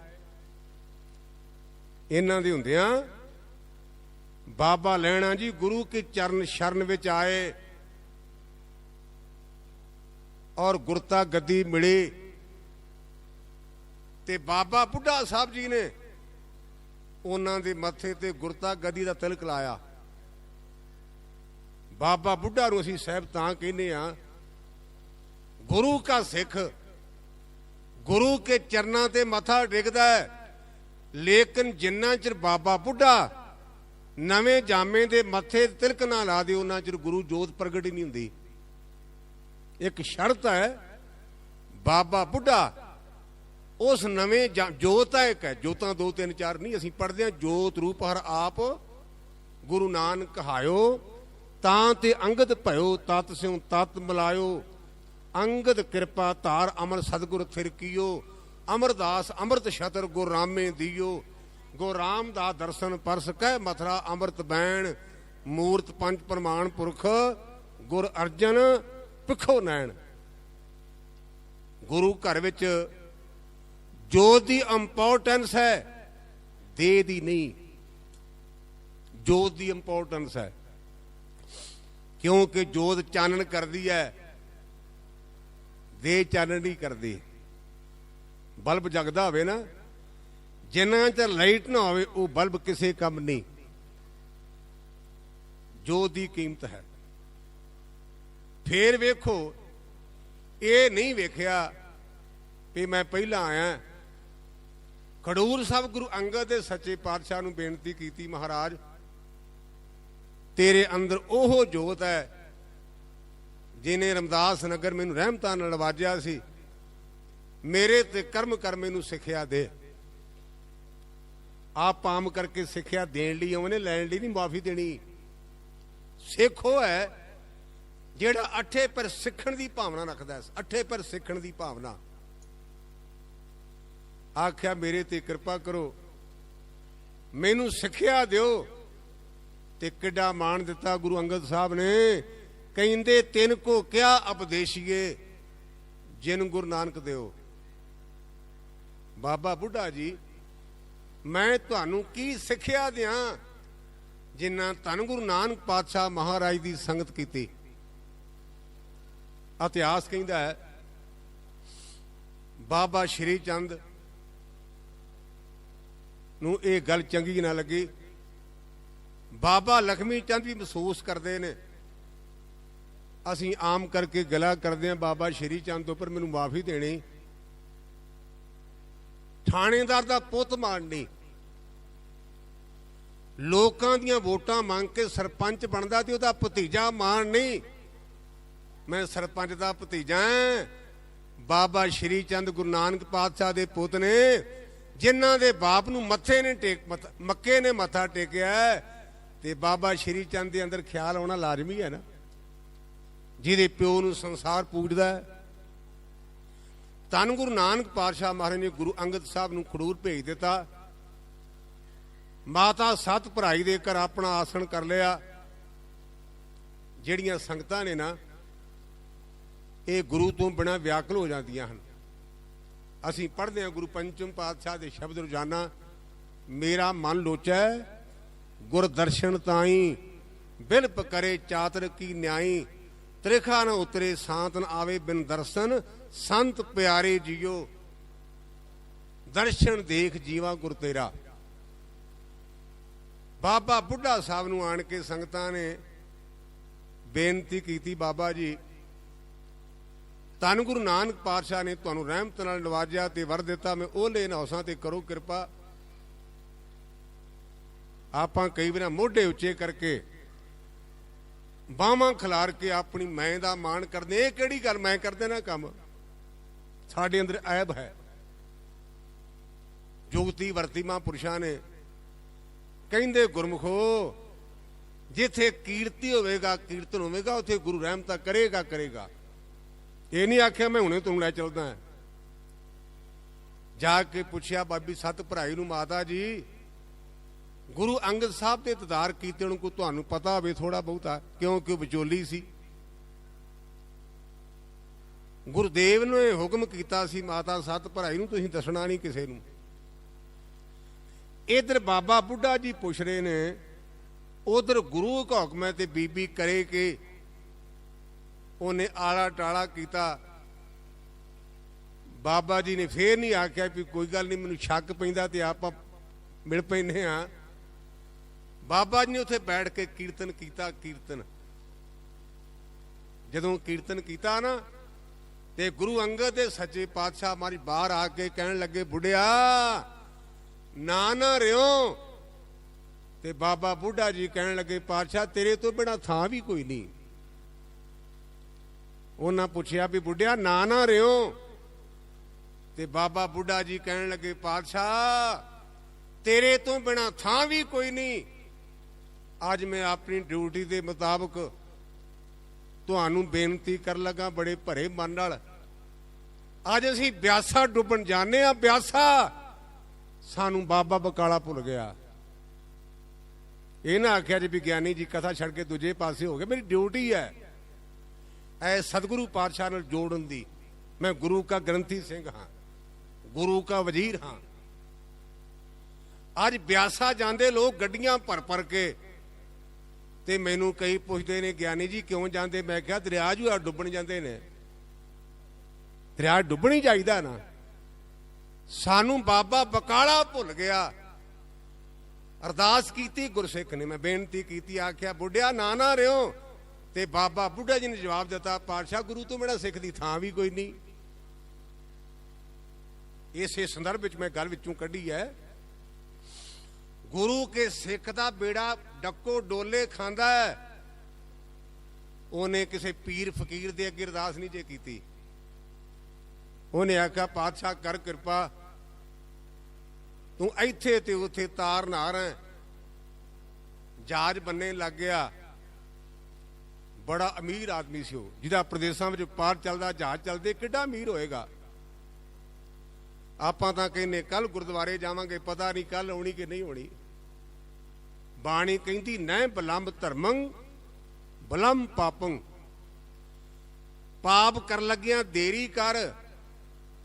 ਇਹਨਾਂ ਦੇ ਹੁੰਦਿਆਂ ਬਾਬਾ ਲਹਿਣਾ ਜੀ ਗੁਰੂ ਕੇ ਚਰਨ ਸ਼ਰਨ ਵਿੱਚ ਆਏ ਔਰ ਗੁਰਤਾ ਗੱਦੀ ਮਿਲੀ ਤੇ ਬਾਬਾ ਬੁੱਢਾ ਸਾਹਿਬ ਜੀ ਨੇ ਉਹਨਾਂ ਦੇ ਮੱਥੇ ਤੇ ਗੁਰਤਾ ਗੱਦੀ ਦਾ ਤਿਲਕ ਲਾਇਆ। ਬਾਬਾ ਬੁੱਢਾ ਨੂੰ ਅਸੀਂ ਸਾਹਿਬ ਤਾਂ ਕਹਿੰਦੇ ਆ, ਗੁਰੂ ਕਾ ਸਿੱਖ ਗੁਰੂ ਕੇ ਚਰਨਾਂ ਤੇ ਮੱਥਾ ਟੇਕਦਾ ਹੈ, ਲੇਕਿਨ ਜਿੰਨਾ ਚਿਰ ਬਾਬਾ ਬੁੱਢਾ ਨਵੇਂ ਜਾਮੇ ਦੇ ਮੱਥੇ ਤਿਲਕ ਨਾ ਲਾ ਦੇ ਉਹਨਾਂ ਚਿਰ ਗੁਰੂ ਜੋਤ ਪ੍ਰਗਟ ਹੀ ਨਹੀਂ ਹੁੰਦੀ। ਇੱਕ ਸ਼ਰਤ ਹੈ, ਬਾਬਾ ਬੁੱਢਾ ਉਸ ਨਵੇਂ ਜੋਤ ਹੈ, ਇੱਕ ਹੈ ਜੋਤਾਂ 2 3 4 ਨਹੀਂ, ਅਸੀਂ ਪੜ੍ਹਦੇ ਹਾਂ ਜੋਤ ਰੂਪ ਹਰ ਆਪ ਗੁਰੂ ਨਾਨਕ ਕਹਾਇਓ, ਤਾਂ ਤੇ ਅੰਗਦ ਭਇਓ ਤਤ ਸਿਉ ਤਤ ਮਿਲਾਇਓ, ਅੰਗਦ ਕਿਰਪਾ ਧਾਰ ਅਮਰ ਸਤਿਗੁਰ ਥਿਰ ਕੀਓ, ਅਮਰਦਾਸ ਅੰਮ੍ਰਿਤ ਛਤਰ ਗੁਰ ਰਾਮੇ ਦੀਓ, ਗੋ ਰਾਮ ਦਾ ਦਰਸ਼ਨ ਪਰਸ ਕਹਿ ਮਥਰਾ ਅੰਮ੍ਰਿਤ ਬੈਣ, ਮੂਰਤ ਪੰਜ ਪ੍ਰਮਾਣ ਪੁਰਖ ਗੁਰ ਅਰਜਨ ਪਿੱਖੋ ਨੈਣ। ਗੁਰੂ ਘਰ ਵਿੱਚ ਜੋਤ ਦੀ ਇੰਪੋਰਟੈਂਸ ਹੈ, ਦੇਹ ਦੀ ਨਹੀਂ। ਜੋਤ ਦੀ ਇੰਪੋਰਟੈਂਸ ਹੈ ਕਿਉਂਕਿ ਜੋਤ ਚਾਨਣ ਕਰਦੀ ਹੈ, ਦੇਹ ਚਾਨਣ ਨਹੀਂ ਕਰਦੀ। ਬਲਬ ਜਗਦਾ ਹੋਵੇ ਨਾ, ਜਿੰਨਾ ਚਿਰ ਲਾਈਟ ਨਾ ਹੋਵੇ ਉਹ ਬਲਬ ਕਿਸੇ ਕੰਮ ਨਹੀਂ। ਜੋਤ ਦੀ ਕੀਮਤ ਹੈ। ਫੇਰ ਵੇਖੋ, ਇਹ ਨਹੀਂ ਵੇਖਿਆ ਵੀ ਮੈਂ ਪਹਿਲਾਂ ਆਇਆ। ਖਡੂਰ ਸਾਹਿਬ ਗੁਰੂ ਅੰਗਦ ਦੇ ਸੱਚੇ ਪਾਤਸ਼ਾਹ ਨੂੰ ਬੇਨਤੀ ਕੀਤੀ, ਮਹਾਰਾਜ ਤੇਰੇ ਅੰਦਰ ਉਹ ਜੋਤ ਹੈ ਜਿਹਨੇ ਰਮਦਾਸ ਨਗਰ ਮੈਨੂੰ ਰਹਿਮਤਾਂ ਨਾਲ ਨਵਾਜਿਆ ਸੀ, ਮੇਰੇ ਤੇ ਕਰਮ ਕਰ ਮੈਨੂੰ ਸਿੱਖਿਆ ਦੇ। ਆਪ ਆਮ ਕਰਕੇ ਸਿੱਖਿਆ ਦੇਣ ਲਈ ਆਉਣੇ, ਲੈਣ ਲਈ ਨਹੀਂ ਮਾਫੀ ਦੇਣੀ। ਸਿੱਖ ਉਹ ਹੈ ਜਿਹੜਾ ਅੱਠੇ ਪਰ ਸਿੱਖਣ ਦੀ ਭਾਵਨਾ ਰੱਖਦਾ, ਅੱਠੇ ਪਰ ਸਿੱਖਣ ਦੀ ਭਾਵਨਾ। ਆਖਿਆ ਮੇਰੇ ਤੇ ਕਿਰਪਾ ਕਰੋ, ਮੈਨੂੰ ਸਿੱਖਿਆ ਦਿਓ। ਤੇ ਕਿੱਡਾ ਮਾਣ ਦਿੱਤਾ ਗੁਰੂ ਅੰਗਦ ਸਾਹਿਬ ਨੇ, ਕਹਿੰਦੇ ਤਿੰਨ ਕੋ ਕਿਆ ਉਪਦੇਸ਼ੀਏ ਜਿਨ ਗੁਰੂ ਨਾਨਕ ਦਿਓ। ਬਾਬਾ ਬੁੱਢਾ ਜੀ ਮੈਂ ਤੁਹਾਨੂੰ ਕੀ ਸਿੱਖਿਆ ਦਿਆਂ ਜਿੰਨਾ ਧੰਨ ਗੁਰੂ ਨਾਨਕ ਪਾਤਸ਼ਾਹ ਮਹਾਰਾਜ ਦੀ ਸੰਗਤ ਕੀਤੀ। ਇਤਿਹਾਸ ਕਹਿੰਦਾ ਹੈ बाबा श्री चंद ਨੂੰ ਇਹ ਗੱਲ ਚੰਗੀ ਨਾ ਲੱਗੀ। ਬਾਬਾ ਲਖਮੀ ਚੰਦ ਵੀ ਮਹਿਸੂਸ ਕਰਦੇ ਨੇ ਅਸੀਂ ਆਮ ਕਰਕੇ ਗਲਾ ਕਰਦੇ ਹਾਂ ਬਾਬਾ ਸ਼੍ਰੀ ਚੰਦ ਤੋਂ, ਪਰ ਮੈਨੂੰ ਮਾਫੀ ਦੇਣੀ, ਥਾਣੇਦਾਰ ਦਾ ਪੁੱਤ ਮਾਰਨੀ, ਲੋਕਾਂ ਦੀਆਂ ਵੋਟਾਂ ਮੰਗ ਕੇ ਸਰਪੰਚ ਬਣਦਾ ਤੇ ਉਹਦਾ ਭਤੀਜਾ ਮਾਨ ਨਹੀਂ। ਮੈਂ ਸਰਪੰਚ ਦਾ ਭਤੀਜਾ ਹਾਂ। ਬਾਬਾ ਸ਼੍ਰੀ ਚੰਦ ਗੁਰੂ ਨਾਨਕ ਪਾਤਸ਼ਾਹ ਦੇ ਪੁੱਤ ਨੇ, ਜਿਨ੍ਹਾਂ ਦੇ ਬਾਪ ਨੂੰ ਮੱਕੇ ਨੇ ਮੱਥਾ ਟੇਕਿਆ, ਤੇ ਬਾਬਾ ਸ਼੍ਰੀ ਚੰਦ ਦੇ ਅੰਦਰ ਖਿਆਲ ਆਉਣਾ ਲਾਜ਼ਮੀ ਹੈ ਨਾ, ਜਿਹਦੇ ਪਿਓ ਨੂੰ ਸੰਸਾਰ ਪੂਜਦਾ। ਧੰਨ ਗੁਰੂ ਨਾਨਕ ਪਾਤਸ਼ਾਹ ਮਹਾਰਾਜ ਨੇ ਗੁਰੂ ਅੰਗਦ ਸਾਹਿਬ ਨੂੰ ਖਡੂਰ ਭੇਜ ਦਿੱਤਾ। ਮਾਤਾ ਸੱਤ ਭਰਾਈ ਦੇ ਘਰ ਆਪਣਾ ਆਸਣ ਕਰ ਲਿਆ। ਜਿਹੜੀਆਂ ਸੰਗਤਾਂ ਨੇ ਨਾ, ਇਹ ਗੁਰੂ ਤੋਂ ਬਿਨਾਂ ਵਿਆਕਲ ਹੋ ਜਾਂਦੀਆਂ ਹਨ। ਅਸੀਂ ਪੜ੍ਹਦੇ ਹਾਂ ਗੁਰੂ ਪੰਚਮ ਪਾਤਸ਼ਾਹ ਦੇ ਸ਼ਬਦ ਰੋਜ਼ਾਨਾ, ਮੇਰਾ ਮਨ ਲੋਚੈ ਗੁਰ ਦਰਸ਼ਨ ਤਾਈ, ਬਿਲਪ ਕਰੇ ਚਾਤਰ ਕੀ ਨਿਆਈ, ਤ੍ਰਿਖਾ ਨ ਉਤਰੇ ਸਾਤ ਨ ਆਵੇ ਬਿਨ ਦਰਸ਼ਨ, ਸੰਤ ਪਿਆਰੇ ਜੀਓ ਦਰਸ਼ਨ ਦੇਖ ਜੀਵਾ ਗੁਰ ਤੇਰਾ। ਬਾਬਾ ਬੁੱਢਾ ਸਾਹਿਬ ਨੂੰ ਆਣ ਕੇ ਸੰਗਤਾਂ ਨੇ ਬੇਨਤੀ ਕੀਤੀ, ਬਾਬਾ ਜੀ ਧੰਨ ਗੁਰੂ ਨਾਨਕ ਪਾਤਸ਼ਾਹ ਨੇ ਤੁਹਾਨੂੰ ਰਹਿਮਤ ਨਾਲ ਨਵਾਜਿਆ ਤੇ ਵਰ ਦਿੱਤਾ, ਮੈਂ ਉਹ ਲੈ ਨੌਸਾਂ ਤੇ ਕਰੋ ਕਿਰਪਾ। ਆਪਾਂ ਕਈ ਵਾਰ ਮੋਢੇ ਉੱਚੇ ਕਰਕੇ ਬਾਹਾਂ ਖਿਲਾਰ ਕੇ ਆਪਣੀ ਮੈਂ ਦਾ ਮਾਣ ਕਰਦੇ। ਇਹ ਕਿਹੜੀ ਗੱਲ, ਮੈਂ ਕਰਦੇ ਨਾ ਕੰਮ, ਸਾਡੇ ਅੰਦਰ ਐਬ ਹੈ। ਜੁਗਤੀ ਵਰਤੀ ਮਹਾਂਪੁਰਸ਼ਾਂ ਨੇ ਕਹਿੰਦੇ, ਗੁਰਮੁਖੋ ਜਿੱਥੇ ਕੀਰਤੀ ਹੋਵੇਗਾ, ਕੀਰਤਨ ਹੋਵੇਗਾ, ਉੱਥੇ ਗੁਰੂ ਰਹਿਮਤਾਂ ਕਰੇਗਾ ਕਰੇਗਾ। ਇਹ ਨਹੀਂ ਆਖਿਆ ਮੈਂ ਹੁਣੇ ਤੁਹਾਨੂੰ ਲੈ ਚੱਲਦਾ। ਜਾ ਕੇ ਪੁੱਛਿਆ ਬਾਬੀ ਸੱਤ ਭਰਾਈ ਨੂੰ, ਮਾਤਾ ਜੀ ਗੁਰੂ ਅੰਗਦ ਸਾਹਿਬ ਦੇ ਦਦਾਰ ਕੀਤੇ ਨੂੰ ਕੋਈ ਤੁਹਾਨੂੰ ਪਤਾ ਹੋਵੇ ਥੋੜਾ ਬਹੁਤਾ, ਕਿਉਂਕਿ ਉਹ ਵਿਚੋਲੀ ਸੀ। ਗੁਰਦੇਵ ਨੇ ਹੁਕਮ ਕੀਤਾ ਸੀ ਮਾਤਾ ਸੱਤ ਭਰਾਈ ਨੂੰ ਤੁਸੀਂ ਦੱਸਣਾ ਨਹੀਂ ਕਿਸੇ ਨੂੰ। ਇਧਰ ਬਾਬਾ ਬੁੱਢਾ ਜੀ ਪੁੱਛ ਰਹੇ ਨੇ, ਉਧਰ ਗੁਰੂ ਦਾ ਹੁਕਮ ਹੈ ਤੇ ਬੀਬੀ ਕਰੇ ਕਿ ਉਹਨੇ ਆਲਾ ਟਾਲਾ ਕੀਤਾ। ਬਾਬਾ ਜੀ ਨੇ ਫੇਰ ਨਹੀਂ ਆਖਿਆ ਵੀ ਕੋਈ ਗੱਲ ਨਹੀਂ, ਮੈਨੂੰ ਸ਼ੱਕ ਪੈਂਦਾ ਤੇ ਆਪਾਂ ਮਿਲ ਪੈਂਦੇ ਹਾਂ। ਬਾਬਾ ਜੀ ਨੇ ਉੱਥੇ ਬੈਠ ਕੇ ਕੀਰਤਨ ਕੀਤਾ। ਕੀਰਤਨ ਜਦੋਂ ਕੀਰਤਨ ਕੀਤਾ ਨਾ, ਤੇ ਗੁਰੂ ਅੰਗਦ ਦੇ ਸੱਚੇ ਪਾਤਸ਼ਾਹ ਮਾਰੀ ਬਾਹਰ ਆ ਕੇ ਕਹਿਣ ਲੱਗੇ, ਬੁੱਢਿਆ ਨਾ ਰਿਓ। ਤੇ ਬਾਬਾ ਬੁੱਢਾ ਜੀ ਕਹਿਣ ਲੱਗੇ, ਪਾਤਸ਼ਾਹ ਤੇਰੇ ਤੋਂ ਬਿਨਾਂ ਥਾਂ ਵੀ ਕੋਈ ਨਹੀਂ। ਉਹਨਾਂ ਪੁੱਛਿਆ ਵੀ ਬੁੱਢਿਆ ਨਾ ਰਿਓ। ਤੇ ਬਾਬਾ ਬੁੱਢਾ ਜੀ ਕਹਿਣ ਲੱਗੇ, ਪਾਤਸ਼ਾਹ ਤੇਰੇ ਤੋਂ ਬਿਨਾਂ ਥਾਂ ਵੀ ਕੋਈ ਨਹੀਂ। ਅੱਜ ਮੈਂ ਆਪਣੀ ਡਿਊਟੀ ਦੇ ਮੁਤਾਬਕ ਤੁਹਾਨੂੰ ਬੇਨਤੀ ਕਰਨ ਲੱਗਾ ਬੜੇ ਭਰੇ ਮਨ ਨਾਲ। ਅੱਜ ਅਸੀਂ ਬਿਆਸਾ ਡੁੱਬਣ ਜਾਂਦੇ ਆ। ਬਿਆਸਾ ਸਾਨੂੰ ਬਾਬਾ ਬਕਾਲਾ ਭੁੱਲ ਗਿਆ। ਇਹ ਨਾ ਆਖਿਆ ਜੀ ਵਿਗਿਆਨੀ ਜੀ ਕਥਾ ਛੱਡ ਕੇ ਦੂਜੇ ਪਾਸੇ ਹੋ ਗਏ। ਮੇਰੀ ਡਿਊਟੀ ਹੈ ਐ ਸਤਿਗੁਰੂ ਪਾਤਸ਼ਾਹ ਨਾਲ ਜੋੜਨ ਦੀ। ਮੈਂ ਗੁਰੂ ਕਾ ਗ੍ਰੰਥੀ ਸਿੰਘ ਹਾਂ, ਗੁਰੂ ਕਾ ਵਜ਼ੀਰ ਹਾਂ। ਅੱਜ ਬਿਆਸਾ ਜਾਂਦੇ ਲੋਕ ਗੱਡੀਆਂ ਭਰ ਕੇ, ਤੇ ਮੈਨੂੰ ਕਈ ਪੁੱਛਦੇ ਨੇ, ਗਿਆਨੀ ਜੀ ਕਿਉਂ ਜਾਂਦੇ? ਮੈਂ ਕਿਹਾ ਦਰਿਆ ਜੂ ਡੁੱਬਣ ਜਾਂਦੇ ਨੇ। ਦਰਿਆ ਡੁੱਬਣ ਹੀ ਚਾਹੀਦਾ ਨਾ। ਸਾਨੂੰ ਬਾਬਾ ਬਕਾਲਾ ਭੁੱਲ ਗਿਆ। ਅਰਦਾਸ ਕੀਤੀ ਗੁਰਸਿੱਖ ਨੇ, ਮੈਂ ਬੇਨਤੀ ਕੀਤੀ, ਆਖਿਆ ਬੁੱਢਿਆ ਨਾ ਰਿਓ। ਤੇ ਬਾਬਾ ਬੁੱਢਾ ਜੀ ਨੇ ਜਵਾਬ ਦਿੱਤਾ, ਪਾਤਸ਼ਾਹ ਗੁਰੂ ਤੋਂ ਮੇਰਾ ਸਿੱਖ ਦੀ ਥਾਂ ਵੀ ਕੋਈ ਨਹੀਂ। ਇਸੇ ਸੰਦਰਭ ਵਿੱਚ ਮੈਂ ਗੱਲ ਵਿੱਚੋਂ ਕੱਢੀ ਹੈ। ਗੁਰੂ ਕੇ ਸਿੱਖ ਦਾ ਬੇੜਾ ਡੱਕੋ ਡੋਲੇ ਖਾਂਦਾ ਹੈ। ਉਹਨੇ ਕਿਸੇ ਪੀਰ ਫਕੀਰ ਦੇ ਅੱਗੇ ਅਰਦਾਸ ਨਹੀਂ ਜੇ ਕੀਤੀ। ਉਹਨੇ ਆਖਿਆ ਪਾਤਸ਼ਾਹ ਕਰ ਕਿਰਪਾ, ਤੂੰ ਇੱਥੇ ਤੇ ਉੱਥੇ ਤਾਰ ਨਾਰ ਹੈ। ਜਹਾਜ਼ ਬੰਨੇ ਲੱਗ ਗਿਆ। ਬੜਾ ਅਮੀਰ ਆਦਮੀ ਸੀ ਉਹ, ਜਿਹਦਾ ਪ੍ਰਦੇਸ਼ਾਂ ਵਿੱਚ ਪਾਰ ਚੱਲਦਾ, ਜਹਾਜ਼ ਚੱਲਦੇ, ਕਿੱਡਾ ਅਮੀਰ ਹੋਏਗਾ। ਆਪਾਂ ਤਾਂ ਕਹਿੰਦੇ ਕੱਲ ਗੁਰਦੁਆਰੇ ਜਾਵਾਂਗੇ, ਪਤਾ ਨਹੀਂ ਕੱਲ ਆਉਣੀ ਕਿ ਨਹੀਂ ਹੋਣੀ। ਬਾਣੀ ਕਹਿੰਦੀ ਨੈ ਬਲੰਬ ਧਰਮੰ ਬਲੰਮ ਪਾਪੰ। ਪਾਪ ਕਰ ਲੱਗਿਆ ਦੇਰੀ ਕਰ,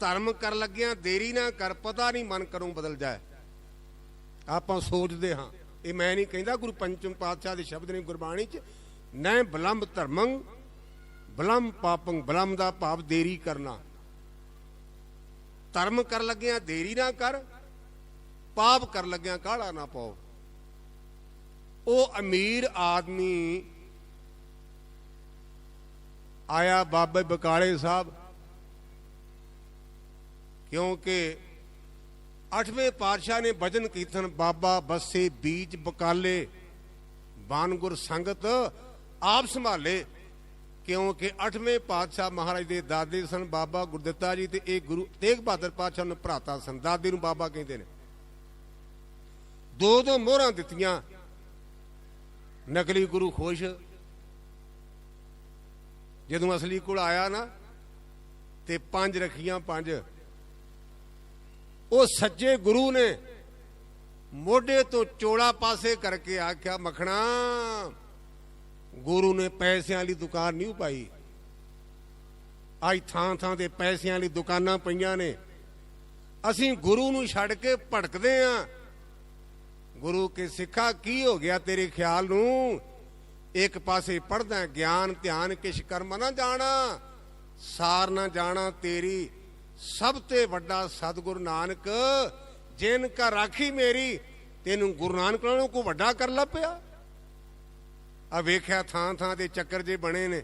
ਧਰਮ ਕਰ ਲੱਗਿਆ ਦੇਰੀ ਨਾ ਕਰ, ਪਤਾ ਨਹੀਂ ਮਨ ਕਦੋਂ ਬਦਲ ਜਾਏ। ਆਪਾਂ ਸੋਚਦੇ ਹਾਂ, ਇਹ ਮੈਂ ਨਹੀਂ ਕਹਿੰਦਾ, ਗੁਰੂ ਪੰਚਮ ਪਾਤਸ਼ਾਹ ਦੇ ਸ਼ਬਦ ਨੇ ਗੁਰਬਾਣੀ 'ਚ। ਨੈ ਬਲੰਬ ਧਰਮੰ ਬਲੰਮ ਪਾਪੰ। ਬਲੰਮ ਦਾ ਭਾਵ ਦੇਰੀ ਕਰਨਾ। ਧਰਮ ਕਰ ਲੱਗਿਆ ਦੇਰੀ ਨਾ ਕਰ, ਪਾਪ ਕਰ ਲੱਗਿਆ ਕਾਹਲਾ ਨਾ ਪਾਓ। ਉਹ ਅਮੀਰ ਆਦਮੀ ਆਇਆ ਬਾਬੇ ਬਕਾਲੇ ਸਾਹਿਬ, ਕਿਉਂਕਿ 8ਵੇਂ ਪਾਤਸ਼ਾਹ ਨੇ ਭਜਨ ਕੀਰਤਨ ਬਾਬਾ ਬੱਸੇ ਬੀਜ ਬਕਾਲੇ ਬਾਨਗੁਰ ਸੰਗਤ ਆਪ ਸੰਭਾਲੇ, ਕਿਉਂਕਿ 8ਵੇਂ ਪਾਤਸ਼ਾਹ ਮਹਾਰਾਜ ਦੇ ਦਾਦੇ ਸਨ ਬਾਬਾ ਗੁਰਦਿੱਤਾ ਜੀ, ਤੇ ਇਹ ਗੁਰੂ ਤੇਗ ਬਹਾਦਰ ਪਾਤਸ਼ਾਹ ਨੂੰ ਭਰਾਤਾ ਸਨ। ਦਾਦੇ ਨੂੰ ਬਾਬਾ ਕਹਿੰਦੇ ਨੇ। ਦੋ ਮੋਹਰਾਂ ਦਿੱਤੀਆਂ। ਨਕਲੀ ਗੁਰੂ ਖੁਸ਼, ਜਦੋਂ ਅਸਲੀ ਕੋਲ ਆਇਆ ਨਾ ਤੇ 5 ਰੱਖੀਆਂ 5। ਉਹ ਸੱਚੇ ਗੁਰੂ ਨੇ ਮੋਢੇ ਤੋਂ ਚੋਲਾ ਪਾਸੇ ਕਰਕੇ ਆਖਿਆ, ਮੱਖਣਾ ਗੁਰੂ ਨੇ ਪੈਸਿਆਂ ਵਾਲੀ ਦੁਕਾਨ ਨਹੀਂ ਪਾਈ। ਅੱਜ ਥਾਂ ਥਾਂ ਤੇ ਪੈਸਿਆਂ ਵਾਲੀ ਦੁਕਾਨਾਂ ਪਈਆਂ ਨੇ। ਅਸੀਂ ਗੁਰੂ ਨੂੰ ਛੱਡ ਕੇ ਭਟਕਦੇ ਆਂ। ਗੁਰੂ ਕੇ ਸਿੱਖਾ ਕੀ ਹੋ ਗਿਆ ਤੇਰੇ ਖਿਆਲ ਨੂੰ? ਇੱਕ ਪਾਸੇ ਪੜ੍ਹਦਾ ਗਿਆਨ ਧਿਆਨ ਕਿਛ ਕਰਮ ਨਾ ਜਾਣਾ, ਸਾਰ ਨਾ ਜਾਣਾ ਤੇਰੀ ਸਭ ਤੇ ਵੱਡਾ ਸਤਿਗੁਰੂ ਨਾਨਕ, ਜਿਨ ਕਾ ਰਾਖੀ ਮੇਰੀ। ਤੈਨੂੰ ਗੁਰੂ ਨਾਨਕ ਨਾਲੋਂ ਕੋਈ ਵੱਡਾ ਕਰ ਲੱਭਿਆ? ਆ ਵੇਖਿਆ ਥਾਂ ਥਾਂ ਤੇ ਚੱਕਰ ਜੇ ਬਣੇ ਨੇ,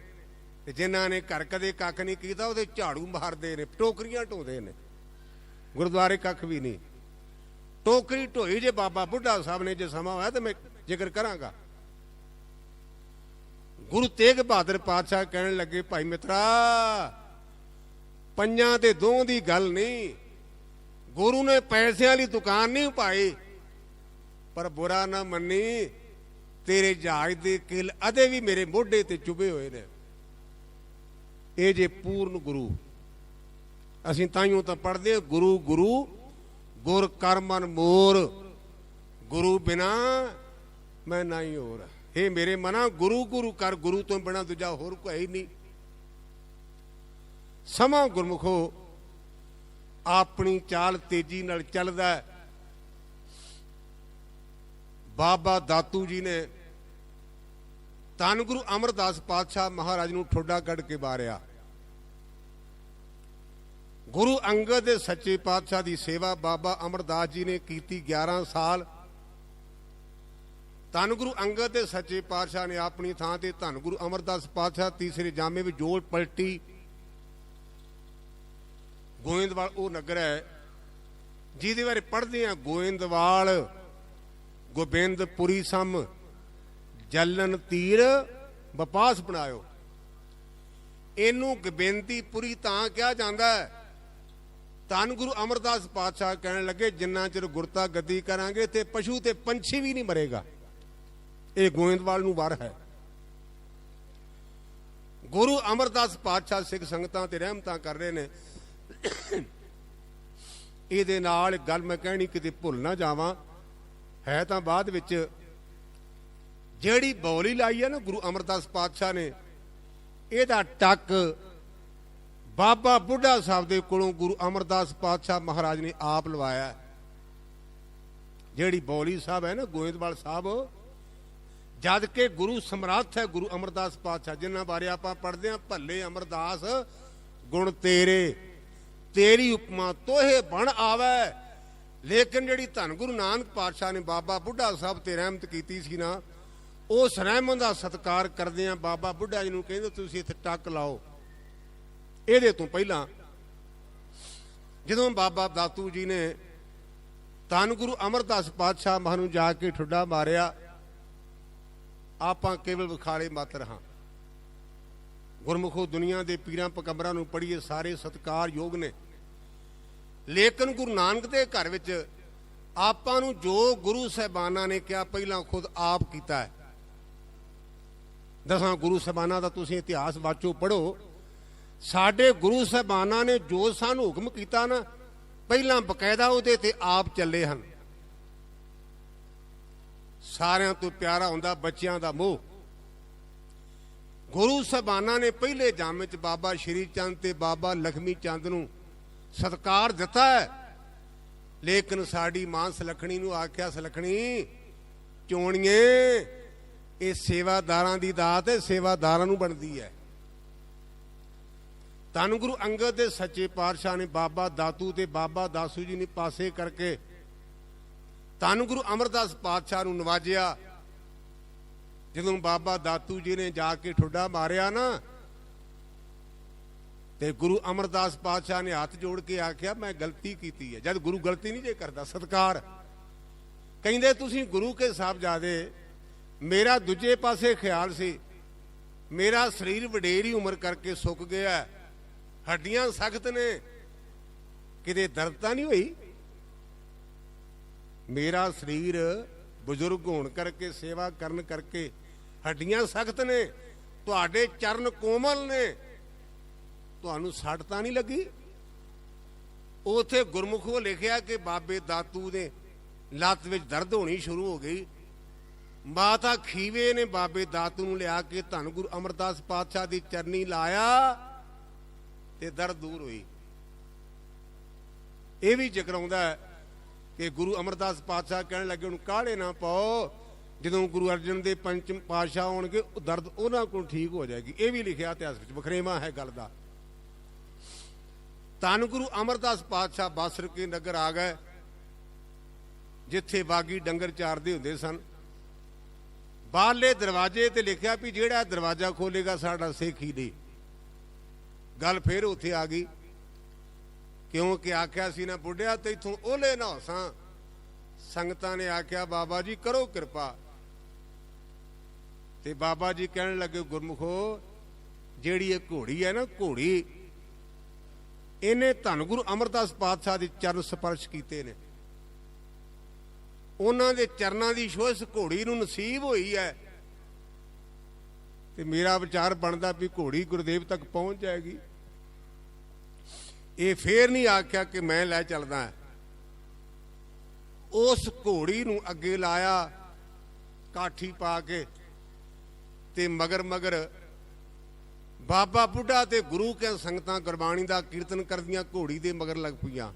ਤੇ ਜਿਨ੍ਹਾਂ ਨੇ ਘਰ ਕਦੇ ਕੱਖ ਨਹੀਂ ਕੀਤਾ ਉਹਦੇ ਝਾੜੂ ਮਾਰਦੇ ਨੇ, ਟੋਕਰੀਆਂ ਢੋਂਦੇ ਨੇ। ਗੁਰਦੁਆਰੇ ਕੱਖ ਵੀ ਨਹੀਂ, ਟੋਕਰੀ ਢੋਈ ਜੇ ਬਾਬਾ ਬੁੱਢਾ ਸਾਹਿਬ ਨੇ। ਜੇ ਸਮਾਂ ਹੋਇਆ ਤਾਂ ਮੈਂ ਜ਼ਿਕਰ ਕਰਾਂਗਾ। ਗੁਰੂ ਤੇਗ ਬਹਾਦਰ ਪਾਤਸ਼ਾਹ ਕਹਿਣ ਲੱਗੇ, ਭਾਈ ਮਿੱਤਰਾ, ਪੰਜਾਂ ਤੇ ਦੋਹਾਂ ਦੀ ਗੱਲ ਨਹੀਂ। ਗੁਰੂ ਨੇ ਪੈਸਿਆਂ ਵਾਲੀ ਦੁਕਾਨ ਨਹੀਂ ਪਾਈ, ਪਰ ਬੁਰਾ ਨਾ ਮੰਨੀ, ਤੇਰੇ ਜਹਾਜ਼ ਦੇ ਕਿਲ ਅਦੇ ਵੀ ਮੇਰੇ ਮੋਢੇ ਤੇ ਚੁਭੇ ਹੋਏ ਨੇ। ਇਹ ਜੇ ਪੂਰਨ ਗੁਰੂ। ਅਸੀਂ ਤਾਈਓ ਤਾਂ ਪੜ੍ਹਦੇ, ਗੁਰੂ ਗੁਰੂ ਗੁਰ ਕਰ ਮਨ ਮੋਰ, ਗੁਰੂ ਬਿਨਾ ਮੈਂ ਨਹੀਂ ਹੋਰ। ਇਹ ਮੇਰੇ ਮਨਾ ਗੁਰੂ ਗੁਰੂ ਕਰ, ਗੁਰੂ ਤੋਂ ਬਿਨਾ ਦੂਜਾ ਹੋਰ ਕੋਈ ਨਹੀਂ। ਸਮਾਂ ਗੁਰਮੁਖੋ ਆਪਣੀ ਚਾਲ ਤੇਜ਼ੀ ਨਾਲ ਚੱਲਦਾ। ਬਾਬਾ ਦਾਤੂ ਜੀ ਨੇ ਧੰਨ ਗੁਰੂ ਅਮਰਦਾਸ ਪਾਤਸ਼ਾਹ ਮਹਾਰਾਜ ਨੂੰ ਠੋਡਾ ਕੱਢ ਕੇ ਵਾਰਿਆ। ਗੁਰੂ ਅੰਗਦ ਦੇ ਸੱਚੇ ਪਾਤਸ਼ਾਹ ਦੀ ਸੇਵਾ ਬਾਬਾ ਅਮਰਦਾਸ ਜੀ ਨੇ ਕੀਤੀ 11 ਸਾਲ। ਧੰਨ ਗੁਰੂ ਅੰਗਦ ਦੇ ਸੱਚੇ ਪਾਤਸ਼ਾਹ ਨੇ ਆਪਣੀ ਥਾਂ ਤੇ ਧੰਨ ਗੁਰੂ ਅਮਰਦਾਸ ਪਾਤਸ਼ਾਹ ਤੀਸਰੇ ਜਾਮੇ ਵਿੱਚ ਜੋੜ ਪਲਟੀ। ਗੋਇੰਦਵਾਲ ਉਹ ਨਗਰ ਹੈ ਜਿਹਦੇ ਬਾਰੇ ਪੜ੍ਹਦੇ ਆ, ਗੋਇੰਦਵਾਲ ਗੋਬਿੰਦਪੁਰੀ ਸਮ ਜਲਨ ਤੀਰ ਵਪਾਸ ਬਣਾਇਓ। ਇਹਨੂੰ ਗੋਬਿੰਦੀਪੁਰੀ ਤਾਂ ਕਿਹਾ ਜਾਂਦਾ ਹੈ। ਧੰਨ ਗੁਰੂ ਅਮਰਦਾਸ ਪਾਤਸ਼ਾਹ ਕਹਿਣ ਲੱਗੇ, ਜਿੰਨਾ ਚਿਰ ਗੁਰਤਾ ਗੱਦੀ ਕਰਾਂਗੇ ਤੇ ਪਸ਼ੂ ਤੇ ਪੰਛੀ ਵੀ ਨਹੀਂ ਮਰੇਗਾ। ਇਹ ਗੋਇੰਦਵਾਲ ਨੂੰ ਵਾਰ ਹੈ। ਗੁਰੂ ਅਮਰਦਾਸ ਪਾਤਸ਼ਾਹ ਸਿੱਖ ਸੰਗਤਾਂ ਤੇ ਰਹਿਮਤਾਂ ਕਰ ਰਹੇ ਨੇ। ਇਹਦੇ ਨਾਲ ਗੱਲ ਮੈਂ ਕਹਿਣੀ ਕਿਤੇ ਭੁੱਲ ਨਾ ਜਾਵਾਂ, ਹੈ ਤਾਂ ਬਾਅਦ ਵਿੱਚ। ਜਿਹੜੀ ਬੌਲੀ ਲਾਈ ਹੈ ਨਾ ਗੁਰੂ ਅਮਰਦਾਸ ਪਾਤਸ਼ਾਹ ਨੇ, ਇਹਦਾ ਟੱਕ ਬਾਬਾ ਬੁੱਢਾ ਸਾਹਿਬ ਦੇ ਕੋਲੋਂ ਗੁਰੂ ਅਮਰਦਾਸ ਪਾਤਸ਼ਾਹ ਮਹਾਰਾਜ ਨੇ ਆਪ ਲਵਾਇਆ। ਜਿਹੜੀ ਬੌਲੀ ਸਾਹਿਬ ਹੈ ਨਾ ਗੋਇੰਦਵਾਲ ਸਾਹਿਬ, ਜਦ ਕਿ ਗੁਰੂ ਸਮਰੱਥ ਹੈ ਗੁਰੂ ਅਮਰਦਾਸ ਪਾਤਸ਼ਾਹ, ਜਿਨ੍ਹਾਂ ਬਾਰੇ ਆਪਾਂ ਪੜ੍ਹਦੇ ਹਾਂ, ਭੱਲੇ ਅਮਰਦਾਸ ਗੁਣ ਤੇਰੇ, ਤੇਰੀ ਉਪਮਾ ਤੋਹੇ ਬਣ ਆਵੇ। ਲੇਕਿਨ ਜਿਹੜੀ ਧੰਨ ਗੁਰੂ ਨਾਨਕ ਪਾਤਸ਼ਾਹ ਨੇ ਬਾਬਾ ਬੁੱਢਾ ਸਾਹਿਬ ਤੇ ਰਹਿਮਤ ਕੀਤੀ ਸੀ ਨਾ, ਉਸ ਰਹਿਮਤ ਦਾ ਸਤਿਕਾਰ ਕਰਦੇ ਆ। ਬਾਬਾ ਬੁੱਢਾ ਜੀ ਨੂੰ ਕਹਿੰਦੇ, ਤੁਸੀਂ ਇੱਥੇ ਟੱਕ ਲਾਓ। ਇਹਦੇ ਤੋਂ ਪਹਿਲਾਂ ਜਦੋਂ ਬਾਬਾ ਦਾਤੂ ਜੀ ਨੇ ਧੰਨ ਗੁਰੂ ਅਮਰਦਾਸ ਪਾਤਸ਼ਾਹ ਮਹਾਂ ਨੂੰ ਜਾ ਕੇ ਠੁੱਡਾ ਮਾਰਿਆ, ਆਪਾਂ ਕੇਵਲ ਵਿਖਾਲੇ ਮਾਤਰ ਹਾਂ। ਗੁਰਮੁਖੋ ਦੁਨੀਆ ਦੇ ਪੀਰਾਂ ਪਕੰਬਰਾਂ ਨੂੰ ਪੜ੍ਹੀਏ, ਸਾਰੇ ਸਤਿਕਾਰਯੋਗ ਨੇ। ਲੇਕਿਨ ਗੁਰੂ ਨਾਨਕ ਦੇ ਘਰ ਵਿੱਚ ਆਪਾਂ ਨੂੰ ਜੋ ਗੁਰੂ ਸਾਹਿਬਾਨਾਂ ਨੇ ਕਿਹਾ, ਪਹਿਲਾਂ ਖੁਦ ਆਪ ਕੀਤਾ ਹੈ। 10 ਗੁਰੂ ਸਾਹਿਬਾਨਾਂ ਦਾ ਤੁਸੀਂ ਇਤਿਹਾਸ ਵਾਚੋ, ਪੜ੍ਹੋ। ਸਾਡੇ ਗੁਰੂ ਸਾਹਿਬਾਨਾਂ ਨੇ ਜੋ ਸਾਨੂੰ ਹੁਕਮ ਕੀਤਾ ਨਾ, ਪਹਿਲਾਂ ਬਕਾਇਦਾ ਉਹਦੇ ਤੇ ਆਪ ਚੱਲੇ ਹਨ। ਸਾਰਿਆਂ ਤੋਂ ਪਿਆਰਾ ਹੁੰਦਾ ਬੱਚਿਆਂ ਦਾ ਮੋਹ। ਗੁਰੂ ਸਾਹਿਬਾਨਾਂ ਨੇ ਪਹਿਲੇ ਜਾਮੇ 'ਚ ਬਾਬਾ ਸ਼੍ਰੀ ਚੰਦ ਤੇ ਬਾਬਾ ਲਖਮੀ ਚੰਦ ਨੂੰ ਸਤਿਕਾਰ ਦਿੱਤਾ ਹੈ। ਲੇਕਿਨ ਸਾਡੀ ਮਾਂ ਸਲੱਖਣੀ ਨੂੰ ਆਖਿਆ, ਸਲੱਖਣੀ ਚੋਣੀਏ, ਇਹ ਸੇਵਾਦਾਰਾਂ ਦੀ ਦਾਤ ਹੈ, ਸੇਵਾਦਾਰਾਂ ਨੂੰ ਬਣਦੀ ਹੈ। ਧੰਨ ਗੁਰੂ ਅੰਗਦ ਦੇ ਸੱਚੇ ਪਾਤਸ਼ਾਹ ਨੇ ਬਾਬਾ ਦਾਤੂ ਤੇ ਬਾਬਾ ਦਾਸੂ ਜੀ ਨੇ ਪਾਸੇ ਕਰਕੇ ਧੰਨ ਗੁਰੂ ਅਮਰਦਾਸ ਪਾਤਸ਼ਾਹ ਨੂੰ ਨਵਾਜਿਆ। ਜਦੋਂ ਬਾਬਾ ਦਾਤੂ ਜੀ ਨੇ ਜਾ ਕੇ ਠੁੱਡਾ ਮਾਰਿਆ ਨਾ, ਤੇ ਗੁਰੂ ਅਮਰਦਾਸ ਪਾਤਸ਼ਾਹ ਨੇ ਹੱਥ ਜੋੜ ਕੇ ਆਖਿਆ ਮੈਂ ਗਲਤੀ ਕੀਤੀ ਹੈ। ਜਦ ਗੁਰੂ ਗਲਤੀ ਨਹੀਂ ਜੇ ਕਰਦਾ, ਸਤਿਕਾਰ ਕਹਿੰਦੇ ਤੁਸੀਂ ਗੁਰੂ ਕੇ ਸਾਹਿਬਜ਼ਾਦੇ, ਮੇਰਾ ਦੂਜੇ ਪਾਸੇ ਖਿਆਲ ਸੀ, ਮੇਰਾ ਸਰੀਰ ਵਡੇਰੀ ਉਮਰ ਕਰਕੇ ਸੁੱਕ ਗਿਆ, ਹੱਡੀਆਂ ਸਖਤ ਨੇ, ਕਿਤੇ ਦਰਦ ਤਾਂ ਨਹੀਂ ਹੋਈ? ਮੇਰਾ ਸਰੀਰ ਬਜ਼ੁਰਗ ਹੋਣ ਕਰਕੇ, ਸੇਵਾ ਕਰਨ ਕਰਕੇ ਹੱਡੀਆਂ ਸਖਤ ਨੇ, ਤੁਹਾਡੇ ਚਰਨ ਕੋਮਲ ਨੇ, ਤੁਹਾਨੂੰ ਸੱਟ ਤਾਂ ਨਹੀਂ ਲੱਗੀ? ਉਥੇ ਗੁਰਮੁਖੋਂ ਲਿਖਿਆ ਕਿ ਬਾਬੇ ਦਾਤੂ ਦੇ ਲੱਤ ਵਿੱਚ ਦਰਦ ਹੋਣੀ ਸ਼ੁਰੂ ਹੋ ਗਈ। ਮਾਤਾ ਖੀਵੇ ਨੇ ਬਾਬੇ ਦਾਤੂ ਨੂੰ ਲਿਆ ਕੇ ਧੰਨ ਗੁਰੂ ਅਮਰਦਾਸ ਪਾਤਸ਼ਾਹ ਦੀ ਚਰਨੀ ਲਾਇਆ ਤੇ ਦਰਦ ਦੂਰ ਹੋਈ। ਇਹ ਵੀ ਜ਼ਿਕਰ ਆਉਂਦਾ ਹੈ ਕਿ ਗੁਰੂ ਅਮਰਦਾਸ ਪਾਤਸ਼ਾਹ ਕਹਿਣ ਲੱਗੇ ਹੁਣ ਕਾਹਲੇ ਨਾ ਪਾਓ, ਜਦੋਂ ਗੁਰੂ ਅਰਜਨ ਦੇ ਪੰਚਮ ਪਾਤਸ਼ਾਹ ਆਉਣਗੇ ਦਰਦ ਉਹਨਾਂ ਕੋਲ ਠੀਕ ਹੋ ਜਾਏਗੀ। ਇਹ ਵੀ ਲਿਖਿਆ ਇਤਿਹਾਸ ਵਿੱਚ, ਵਖਰੇਵਾਂ ਹੈ ਗੱਲ ਦਾ। ਧੰਨ ਗੁਰੂ ਅਮਰਦਾਸ ਪਾਤਸ਼ਾਹ ਬਾਸਰ ਕੇ ਨਗਰ ਆ ਗਏ, ਜਿੱਥੇ ਬਾਗੀ ਡੰਗਰ ਚਾਰਦੇ ਹੁੰਦੇ ਸਨ। ਬਾਹਰਲੇ ਦਰਵਾਜ਼ੇ ਤੇ ਲਿਖਿਆ ਵੀ ਜਿਹੜਾ ਦਰਵਾਜ਼ਾ ਖੋਲੇਗਾ ਸਾਡਾ ਸਿੱਖ ਹੀ ਨਹੀਂ। ਗੱਲ ਫੇਰ ਉੱਥੇ ਆ ਗਈ, ਕਿਉਂਕਿ ਆਖਿਆ ਸੀ ਨਾ ਬੁੱਢਿਆ ਤੇ ਇਥੋਂ ਓਲੇ ਨਾ ਹੋਸਾਂ। ਸੰਗਤਾਂ ਨੇ ਆਖਿਆ ਬਾਬਾ ਜੀ ਕਰੋ ਕਿਰਪਾ, ਤੇ ਬਾਬਾ ਜੀ ਕਹਿਣ ਲੱਗੇ ਗੁਰਮੁਖੋ, ਜਿਹੜੀ ਇਹ ਘੋੜੀ ਹੈ ਨਾ, ਘੋੜੀ ਇਹਨੇ ਧੰਨ ਗੁਰੂ ਅਮਰਦਾਸ ਪਾਤਸ਼ਾਹ ਦੇ ਚਰਨ ਸਪਰਸ਼ ਕੀਤੇ ਨੇ, ਉਹਨਾਂ ਦੇ ਚਰਨਾਂ ਦੀ ਛੋਹ ਇਸ ਘੋੜੀ ਨੂੰ ਨਸੀਬ ਹੋਈ ਹੈ, ਤੇ ਮੇਰਾ ਵਿਚਾਰ ਬਣਦਾ ਵੀ ਘੋੜੀ ਗੁਰਦੇਵ ਤੱਕ ਪਹੁੰਚ ਜਾਏਗੀ। ਇਹ ਫੇਰ ਨਹੀਂ ਆਖਿਆ ਕਿ ਮੈਂ ਲੈ ਚੱਲਦਾ, ਉਸ ਘੋੜੀ ਨੂੰ ਅੱਗੇ ਲਾਇਆ ਕਾਠੀ ਪਾ ਕੇ, ਤੇ ਮਗਰ ਮਗਰ ਬਾਬਾ ਬੁੱਢਾ ਤੇ ਗੁਰੂ ਕੇ ਸੰਗਤਾਂ ਗੁਰਬਾਣੀ ਦਾ ਕੀਰਤਨ ਕਰਦੀਆਂ ਘੋੜੀ ਦੇ ਮਗਰ ਲੱਗ ਪਈਆਂ।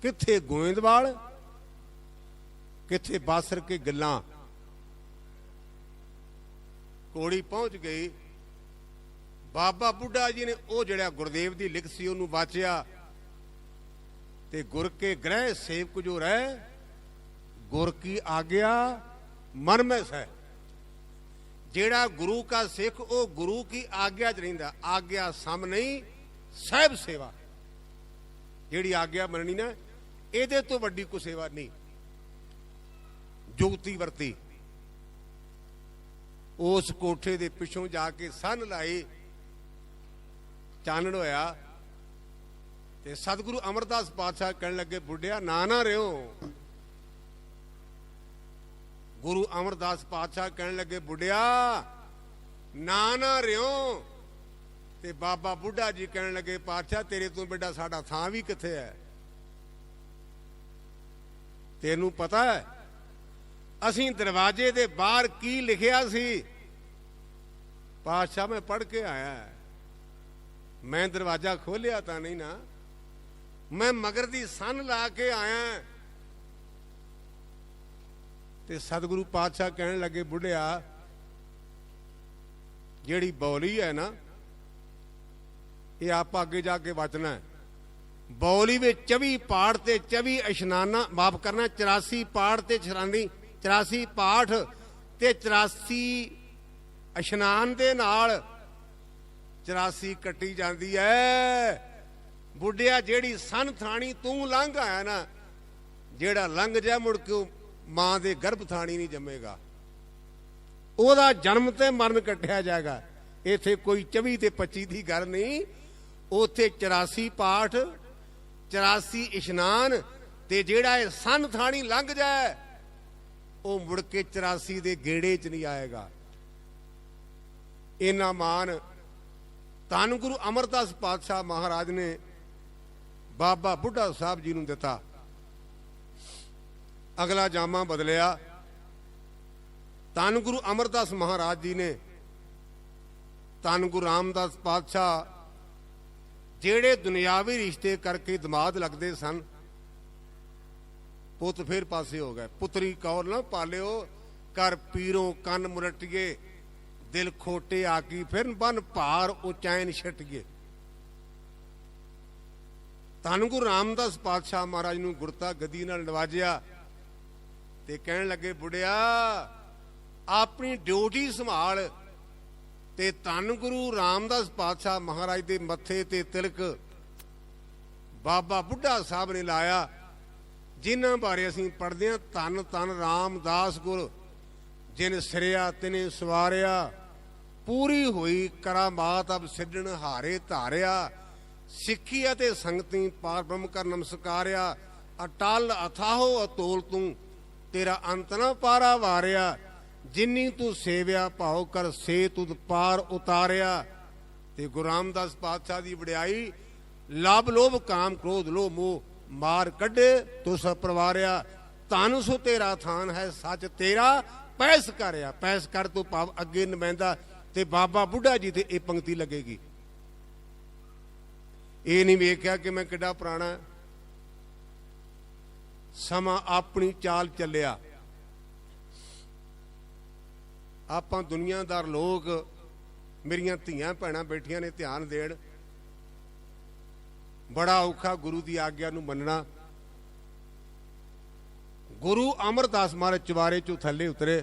ਕਿੱਥੇ ਗੋਇੰਦਵਾਲ, ਕਿੱਥੇ ਬਾਸਰ ਕੇ ਗੱਲਾਂ। ਘੋੜੀ ਪਹੁੰਚ ਗਈ। ਬਾਬਾ ਬੁੱਢਾ ਜੀ ਨੇ ਉਹ ਜਿਹੜਾ ਗੁਰਦੇਵ ਦੀ ਲਿਖਤ ਸੀ ਉਹਨੂੰ ਵਾਚਿਆ, ਤੇ ਗੁਰ ਕੇ ਗ੍ਰਹਿ ਸੇਵਕ ਜੋ ਰਹਿ, ਗੁਰ ਕੀ ਆਗਿਆ ਮਨ ਮੈਂ ਸਹਿ। ਜਿਹੜਾ ਗੁਰੂ ਕਾ ਸਿੱਖ ਉਹ ਗੁਰੂ ਕੀ ਆਗਿਆ ਚ ਰਹਿੰਦਾ, ਆਗਿਆ ਸਮ ਨਹੀਂ ਸਾਹਿਬ ਸੇਵਾ। ਜਿਹੜੀ ਆਗਿਆ ਮੰਨਣੀ ਨਾ, ਇਹਦੇ ਤੋਂ ਵੱਡੀ ਕੋਈ ਸੇਵਾ ਨਹੀਂ। ਜੁਗਤੀ ਵਰਤੀ। ਉਸ ਕੋਠੇ ਦੇ ਪਿੱਛੋਂ ਜਾ ਕੇ ਸੰਨ ਲਾਈ, ਚਾਨਣ ਹੋਇਆ, ਤੇ ਸਤਿਗੁਰੂ ਅਮਰਦਾਸ ਪਾਤਸ਼ਾਹ ਕਹਿਣ ਲੱਗੇ ਬੁੱਢਿਆ ਨਾ ਨਾ ਰਿਓ। ਗੁਰੂ ਅਮਰਦਾਸ ਪਾਤਸ਼ਾਹ ਕਹਿਣ ਲੱਗੇ ਬੁੱਢਿਆ ਨਾ ਨਾ ਰਿਓ। ਤੇ ਬਾਬਾ ਬੁੱਢਾ ਜੀ ਕਹਿਣ ਲੱਗੇ ਪਾਤਸ਼ਾਹ ਤੇਰੇ ਤੋਂ ਵੱਡਾ ਸਾਡਾ ਥਾਂ ਵੀ ਕਿੱਥੇ ਹੈ? ਤੈਨੂੰ ਪਤਾ ਹੈ ਅਸੀਂ ਦਰਵਾਜ਼ੇ ਦੇ ਬਾਹਰ ਕੀ ਲਿਖਿਆ ਸੀ? ਪਾਤਸ਼ਾਹ ਮੈਂ ਪੜ੍ਹ ਕੇ ਆਇਆ, ਮੈਂ ਦਰਵਾਜ਼ਾ ਖੋਲਿਆ ਤਾਂ ਨਹੀਂ ਨਾ, ਮੈਂ ਮਗਰ ਦੀ ਸੰਨ ਲਾ ਕੇ ਆਇਆ। ਤੇ ਸਤਿਗੁਰੂ ਪਾਤਸ਼ਾਹ ਕਹਿਣ ਲੱਗੇ ਬੁੱਢਿਆ ਜਿਹੜੀ ਬੌਲੀ ਹੈ ਨਾ, ਇਹ ਆਪਾਂ ਅੱਗੇ ਜਾ ਕੇ ਵਚਨਾ। ਬੌਲੀ ਵਿੱਚ 24 ਪਾਠ ਤੇ 24 ਇਸ਼ਨਾਨਾ, ਮਾਫ ਕਰਨਾ 84 ਪਾਠ ਤੇ 84 ਪਾਠ ਤੇ 84 ਇਸ਼ਨਾਨ ਦੇ ਨਾਲ 84 ਕੱਟੀ ਜਾਂਦੀ ਹੈ। ਬੁੱਢਿਆ ਜਿਹੜੀ ਸੰਨ ਥਾਣੀ ਤੂੰ ਲੰਘ ਆਇਆ ਨਾ, ਜਿਹੜਾ ਲੰਘ ਜਾ ਮੁੜ ਕੇ ਮਾਂ ਦੇ ਗਰਭ ਥਾਣੀ ਨਹੀਂ ਜੰਮੇਗਾ, ਉਹਦਾ ਜਨਮ ਤੇ ਮਰਨ ਕੱਟਿਆ ਜਾਏਗਾ। ਇੱਥੇ ਕੋਈ 24 ਤੇ 25 ਦੀ ਗੱਲ ਨਹੀਂ, ਉੱਥੇ 84 ਪਾਠ 84 ਇਸ਼ਨਾਨ, ਤੇ ਜਿਹੜਾ ਇਹ ਸੰਨ ਥਾਣੀ ਲੰਘ ਜਾਏ ਉਹ ਮੁੜ ਕੇ 84 ਦੇ ਗੇੜੇ 'ਚ ਨਹੀਂ ਆਏਗਾ। ਇੰਨਾ ਮਾਨ ਧੰਨ ਗੁਰੂ ਅਮਰਦਾਸ ਪਾਤਸ਼ਾਹ ਮਹਾਰਾਜ ਨੇ ਬਾਬਾ ਬੁੱਢਾ ਸਾਹਿਬ ਜੀ ਨੂੰ ਦਿੱਤਾ। ਅਗਲਾ ਜਾਮਾ ਬਦਲਿਆ। ਧੰਨ ਗੁਰੂ ਅਮਰਦਾਸ ਮਹਾਰਾਜ ਜੀ ਨੇ ਧੰਨ ਗੁਰੂ ਰਾਮਦਾਸ ਪਾਤਸ਼ਾਹ ਜਿਹੜੇ ਦੁਨਿਆਵੀ ਰਿਸ਼ਤੇ ਕਰਕੇ ਦਮਾਦ ਲੱਗਦੇ ਸਨ, ਪੁੱਤ ਫੇਰ ਪਾਸੇ ਹੋ ਗਏ। ਪੁੱਤਰੀ ਕੌਰ ਨਾ ਪਾਲਿਓ, ਕਰ ਪੀਰੋਂ ਕੰਨ ਮੁਰਟੀਏ, दिल खोटे आकी फिर बन भार उचैन छटिए। धन गुरु रामदास पातशाह महाराज नूं गुरता गद्दी नाल नवाजिया ते कहण लगे, बुढ़िया अपनी ड्यूटी संभाल। ते धन गुरु रामदास पातशाह महाराज दे मत्थे ते तिलक बाबा बुढ़ा साहब ने लाया, जिन्हां बारे असीं पढ़दे हां, धन धन रामदास गुर जिन सिरिया तिने सवारिया, पूरी हुई करामात अब सिद्धन हारे धारिया। सिੱਖੀ ਅਤੇ ਸੰਗਤੀ ਪਾਰ ਬ੍ਰਹਮ ਕਰ ਨਮਸਕਾਰਿਆ। ਅਟਲ ਅਥਾਹੋ ਅਤੋਲ ਤੂੰ ਤੇਰਾ ਅੰਤ ਨਾ ਪਾਰਾ ਵਾਰਿਆ। ਜਿੰਨੀ ਤੂੰ ਸੇਵਿਆ ਭਾਉ ਕਰ ਸੇ ਤੁਧ ਪਾਰ ਉਤਾਰਿਆ। ਤੇ ਗੁਰੂ ਰਾਮਦਾਸ ਪਾਤਸ਼ਾਹ ਦੀ ਵਡਿਆਈ, ਲਭ ਲੋਭ ਕਾਮ ਕ੍ਰੋਧ ਲੋਭ ਮੋਹ ਮਾਰ ਕੱਢੇ ਤੁਸ ਪਰਵਾਰਿਆ। ਧਨ ਸੋ ਤੇਰਾ ਥਾਨ ਹੈ ਸੱਚ ਤੇਰਾ ਪੈਸ ਕਰਿਆ। ਪੈਸ ਕਰ ਤੋਂ ਭਾਵ ਅੱਗੇ ਨੁਮਾਇੰਦਾ ਤੇ ਬਾਬਾ ਬੁੱਢਾ ਜੀ ਤੇ ਇਹ ਪੰਕਤੀ ਲੱਗੇਗੀ। ਇਹ ਨਹੀਂ ਵੇਖਿਆ ਕਿ ਮੈਂ ਕਿੱਡਾ ਪੁਰਾਣਾ, ਸਮਾਂ ਆਪਣੀ ਚਾਲ ਚੱਲਿਆ। ਆਪਾਂ ਦੁਨੀਆਦਾਰ ਲੋਕ, ਮੇਰੀਆਂ ਧੀਆਂ ਭੈਣਾਂ ਬੈਠੀਆਂ ਨੇ, ਧਿਆਨ ਦੇਣ। ਬੜਾ ਔਖਾ ਗੁਰੂ ਦੀ ਆਗਿਆ ਨੂੰ ਮੰਨਣਾ। ਗੁਰੂ ਅਮਰਦਾਸ ਮਹਾਰਾਜ ਚੁਬਾਰੇ ਚੋਂ ਥੱਲੇ ਉਤਰੇ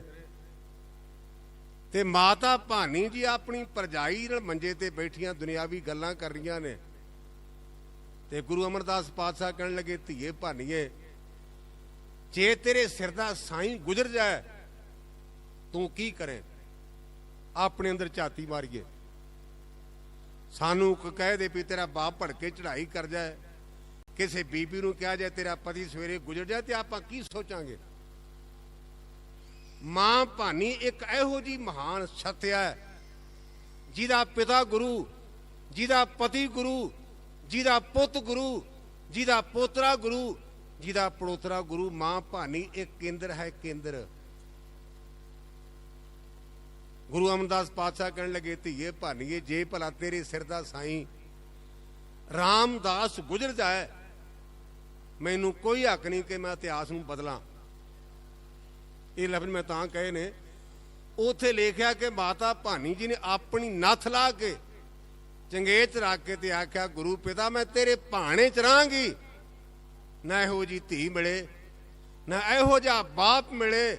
ਤੇ ਮਾਤਾ ਭਾਨੀ ਜੀ ਆਪਣੀ ਭਰਜਾਈ ਨਾਲ ਮੰਜੇ ਤੇ ਬੈਠੀਆਂ ਦੁਨਿਆਵੀ ਗੱਲਾਂ ਕਰ ਰਹੀਆਂ ਨੇ। ਤੇ ਗੁਰੂ ਅਮਰਦਾਸ ਪਾਤਸ਼ਾਹ ਕਹਿਣ ਲੱਗੇ, ਧੀਏ ਭਾਨੀਏ, ਜੇ ਤੇਰੇ ਸਿਰ ਦਾ ਸਾਈਂ ਗੁਜ਼ਰ ਜਾਏ ਤੂੰ ਕੀ ਕਰੇ? ਆਪਣੇ ਅੰਦਰ ਝਾਤੀ ਮਾਰੀਏ। ਸਾਨੂੰ ਕਹਿ ਦੇ ਵੀ ਤੇਰਾ ਬਾਪ ਭੜਕੇ ਚੜ੍ਹਾਈ ਕਰ ਜਾਏ, ਕਿਸੇ ਬੀਬੀ ਨੂੰ ਕਿਹਾ ਜਾਏ ਤੇਰਾ ਪਤੀ ਸਵੇਰੇ ਗੁਜ਼ਰ ਜਾਏ, ਤੇ ਆਪਾਂ ਕੀ ਸੋਚਾਂਗੇ? ਮਾਂ ਭਾਨੀ ਇੱਕ ਇਹੋ ਜਿਹੀ ਮਹਾਨ ਸੱਤਿਆ ਹੈ, ਜਿਹਦਾ ਪਿਤਾ ਗੁਰੂ, ਜਿਹਦਾ ਪਤੀ ਗੁਰੂ, ਜਿਹਦਾ ਪੁੱਤ ਗੁਰੂ, ਜਿਹਦਾ ਪੋਤਰਾ ਗੁਰੂ, ਜਿਹਦਾ ਪੜੋਤਰਾ ਗੁਰੂ। ਮਾਂ ਭਾਨੀ ਇੱਕ ਕੇਂਦਰ ਹੈ, ਕੇਂਦਰ। ਗੁਰੂ ਅਮਰਦਾਸ ਪਾਤਸ਼ਾਹ ਕਹਿਣ ਲੱਗੇ, ਧੀਏ ਭਾਨੀਏ, ਜੇ ਭਲਾ ਤੇਰੇ ਸਿਰ ਦਾ ਸਾਈਂ ਰਾਮਦਾਸ ਗੁਜ਼ਰ ਜਾਏ, ਮੈਨੂੰ ਕੋਈ ਹੱਕ ਨਹੀਂ ਕਿ ਮੈਂ ਇਤਿਹਾਸ ਨੂੰ ਬਦਲਾਂ। ਇਹ ਲਫ਼ਜ਼ ਮੈਂ ਤਾਂ ਕਹੇ ਨੇ, ਉੱਥੇ ਲਿਖਿਆ ਕਿ ਮਾਤਾ ਭਾਨੀ ਜੀ ਨੇ ਆਪਣੀ ਨੱਥ ਲਾ ਕੇ ਚੰਗੇਜ ਰੱਖ ਕੇ ਤੇ ਆਖਿਆ, ਗੁਰੂ ਪਿਤਾ ਮੈਂ ਤੇਰੇ ਭਾਣੇ ਚ ਰਹਾਂਗੀ। ਨਾ ਇਹੋ ਜਿਹੀ ਧੀ ਮਿਲੇ, ਨਾ ਇਹੋ ਜਿਹਾ ਬਾਪ ਮਿਲੇ।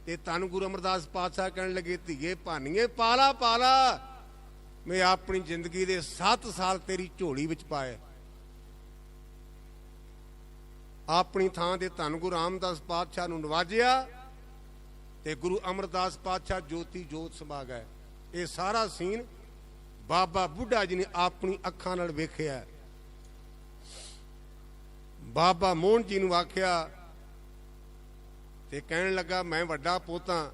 ਤੇ ਧੰਨ ਗੁਰੂ ਅਮਰਦਾਸ ਪਾਤਸ਼ਾਹ ਕਹਿਣ ਲੱਗੇ, ਧੀਏ ਭਾਨੀਏ, ਪਾਲਾ ਪਾਲਾ, ਮੈਂ ਆਪਣੀ ਜ਼ਿੰਦਗੀ ਦੇ 7 ਸਾਲ ਤੇਰੀ ਝੋਲੀ ਵਿੱਚ ਪਾਏ। ਆਪਣੀ ਥਾਂ ਤੇ ਧੰਨ ਗੁਰੂ ਰਾਮਦਾਸ ਪਾਤਸ਼ਾਹ ਨੂੰ ਨਵਾਜਿਆ ਤੇ ਗੁਰੂ ਅਮਰਦਾਸ ਪਾਤਸ਼ਾਹ ਜੋਤੀ ਜੋਤ ਸਮਾ ਗਏ। ਇਹ ਸਾਰਾ ਸੀਨ ਬਾਬਾ ਬੁੱਢਾ ਜੀ ਨੇ ਆਪਣੀ ਅੱਖਾਂ ਨਾਲ ਵੇਖਿਆ। ਬਾਬਾ ਮੋਹਨ ਜੀ ਨੂੰ ਆਖਿਆ ਤੇ ਕਹਿਣ ਲੱਗਾ, ਮੈਂ ਵੱਡਾ ਪੋਤਾ।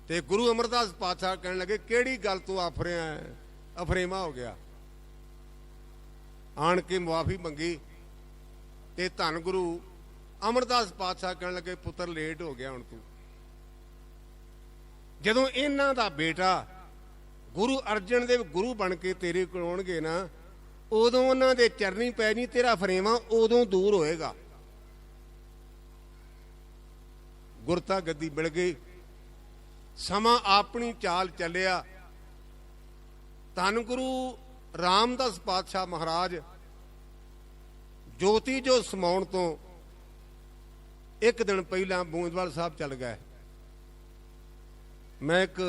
ਤੇ ਗੁਰੂ ਅਮਰਦਾਸ ਪਾਤਸ਼ਾਹ ਕਹਿਣ ਲੱਗੇ, ਕਿਹੜੀ ਗੱਲ ਤੂੰ ਆਫਰਿਆ? ਅਫਰੇਮਾ ਹੋ ਗਿਆ। ਆਣ ਕੇ ਮੁਆਫੀ ਮੰਗੀ ਤੇ ਧੰਨ ਗੁਰੂ ਅਮਰਦਾਸ ਪਾਤਸ਼ਾਹ ਕਹਿਣ ਲੱਗੇ, ਪੁੱਤਰ ਲੇਟ ਹੋ ਗਿਆ ਹੁਣ ਤੂੰ। ਜਦੋਂ ਇਹਨਾਂ ਦਾ ਬੇਟਾ ਗੁਰੂ ਅਰਜਨ ਦੇਵ ਗੁਰੂ ਬਣ ਕੇ ਤੇਰੇ ਕੋਲ ਆਉਣਗੇ ਨਾ, ਉਦੋਂ ਉਹਨਾਂ ਦੇ ਚਰਨੀ ਪੈ ਨਹੀਂ, ਤੇਰਾ ਫਰੇਵਾ ਉਦੋਂ ਦੂਰ ਹੋਏਗਾ। ਗੁਰਤਾ ਗੱਦੀ ਮਿਲ ਗਈ, ਸਮਾਂ ਆਪਣੀ ਚਾਲ ਚੱਲਿਆ। ਧੰਨ ਗੁਰੂ ਰਾਮਦਾਸ ਪਾਤਸ਼ਾਹ ਮਹਾਰਾਜ ਜੋਤੀ ਜੋ ਸਮਾਉਣ ਤੋਂ ਇੱਕ ਦਿਨ ਪਹਿਲਾਂ ਗੋਇੰਦਵਾਲ ਸਾਹਿਬ ਚੱਲ ਗਏ। ਮੈਂ ਇੱਕ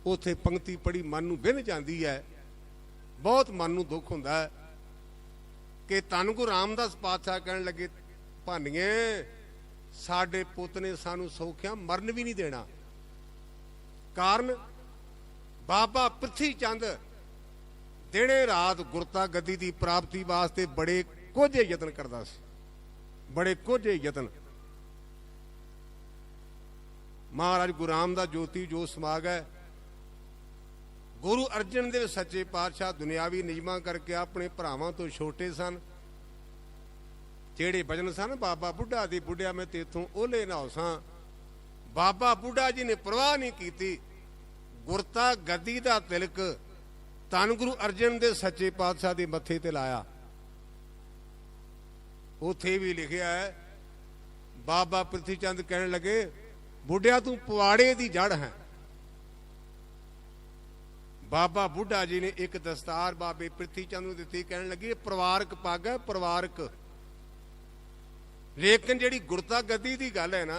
ਉੱਥੇ ਪੰਕਤੀ ਪੜ੍ਹੀ, ਮਨ ਨੂੰ ਵਿੰਨ ਜਾਂਦੀ ਹੈ, ਬਹੁਤ ਮਨ ਨੂੰ ਦੁੱਖ ਹੁੰਦਾ ਹੈ ਕਿ ਧੰਨ ਗੁਰੂ ਰਾਮਦਾਸ ਪਾਤਸ਼ਾਹ ਕਹਿਣ ਲੱਗੇ, ਭਾਨੀਏ, ਸਾਡੇ ਪੁੱਤ ਨੇ ਸਾਨੂੰ ਸੌਖਿਆ ਮਰਨ ਵੀ ਨਹੀਂ ਦੇਣਾ। ਕਾਰਨ ਬਾਬਾ ਪ੍ਰਿਥੀ ਚੰਦ ਦਿਨੇ ਰਾਤ ਗੁਰਤਾ ਗੱਦੀ ਦੀ ਪ੍ਰਾਪਤੀ ਵਾਸਤੇ ਬੜੇ ਕੋਝੇ ਯਤਨ ਕਰਦਾ ਸੀ, ਬੜੇ ਕੋਝੇ ਯਤਨ। ਮਹਾਰਾਜ ਗੁਰੂ ਰਾਮਦਾਸ ਜੋਤੀ ਜੋ ਸਮਾ ਗਏ। ਗੁਰੂ ਅਰਜਨ ਦੇਵ ਸੱਚੇ ਪਾਤਸ਼ਾਹ ਦੁਨਿਆਵੀ ਨਿਯਮਾਂ ਕਰਕੇ ਆਪਣੇ ਭਰਾਵਾਂ ਤੋਂ ਛੋਟੇ ਸਨ। ਜਿਹੜੇ ਭਜਨ ਸਨ, ਬਾਬਾ ਬੁੱਢਾ ਦੀ ਬੁੱਢਿਆ ਮੈਂ ਤੇਥੋਂ ਓਲੇ ਨਾ ਹੋਸਾਂ, ਬਾਬਾ ਬੁੱਢਾ ਜੀ ਨੇ ਪਰਵਾਹ ਨਹੀਂ ਕੀਤੀ। ਗੁਰਤਾ ਗੱਦੀ ਦਾ ਤਿਲਕ ਧੰਨ ਗੁਰੂ ਅਰਜਨ ਦੇ ਸੱਚੇ ਪਾਤਸ਼ਾਹ ਦੇ ਮੱਥੇ ਤੇ ਲਾਇਆ। ਉੱਥੇ ਵੀ ਲਿਖਿਆ ਹੈ, ਬਾਬਾ ਪ੍ਰਿਥੀ ਚੰਦ ਕਹਿਣ ਲੱਗੇ, ਬੁੱਢਿਆ ਤੂੰ ਪਵਾੜੇ ਦੀ ਜੜ ਹੈ। बाबा बुढ़ा जी ने एक दस्तार बाबे प्रिथी चंद नूं दित्ती, कहण लगी परिवारक पग है, परिवारक। लेकिन जिहड़ी गुरता गद्दी की गल है ना,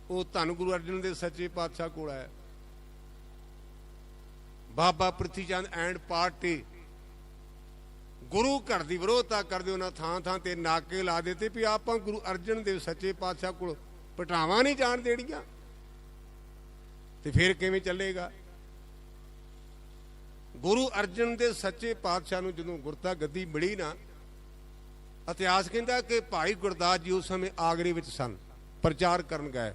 वो धन गुरु अर्जन देव सच्चे पातशाह कोल है। बाबा प्रिथी चंद एंड पार्टी गुरु घर की विरोधता करते उन्हें थां थां ते नाके ला देते भी आप गुरु अर्जन देव सच्चे पातशाह को पटावां नहीं जाण देणियां, ते फिर किवें चलेगा। गुरु अर्जन देव सच्चे पातशाह नूं जदों गुरता गद्दी मिली ना, इतिहास कहता कि भाई गुरदास जी उस समय आगरे विच सन, प्रचार करन गए।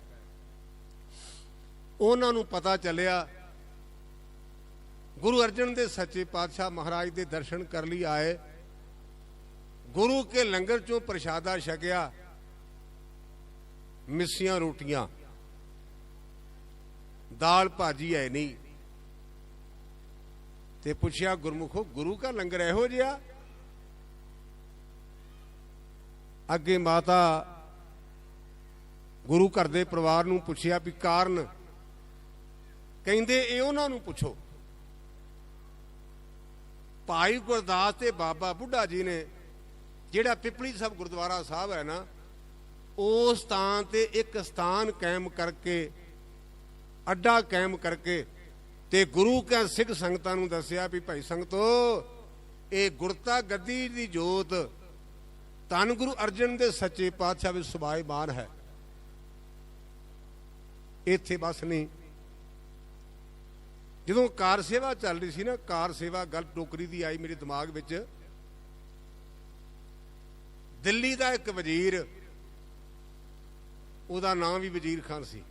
उन्हां नूं पता चलिया गुरु अर्जन देव सच्चे पातशाह महाराज के दर्शन कर लिए आए, गुरु के लंगर चों प्रसादा छकिया, मिसियां रोटियां, दाल भाजी है नहीं, ते पुछया गुरमुखो गुरु का लंगर इहो जिहा। अगे माता गुरु घर दे परिवार नूं पुछया भी कारण, कहंदे ए उन्हां नूं पुछो। भाई गुरदास ते बाबा बुढ़ा जी ने जिहड़ा पिपली साहब गुरुद्वारा साहब है ना, उस स्थान ते एक स्थान कायम करके, अड्डा कायम करके ते गुरु के सिख संगतां नूं दस्सिया भी भाई संगतो ये गुरता गद्दी दी जोत धन गुरु अर्जन दे सच्चे पातशाह विच सुभाईमान है। इत्थे बस नहीं, जदों कार सेवा चल रही सी ना, कार सेवा गल टोकरी दी आई मेरे दिमाग विच। दिल्ली का एक वजीर, उहदा नाम भी वजीर खान सी,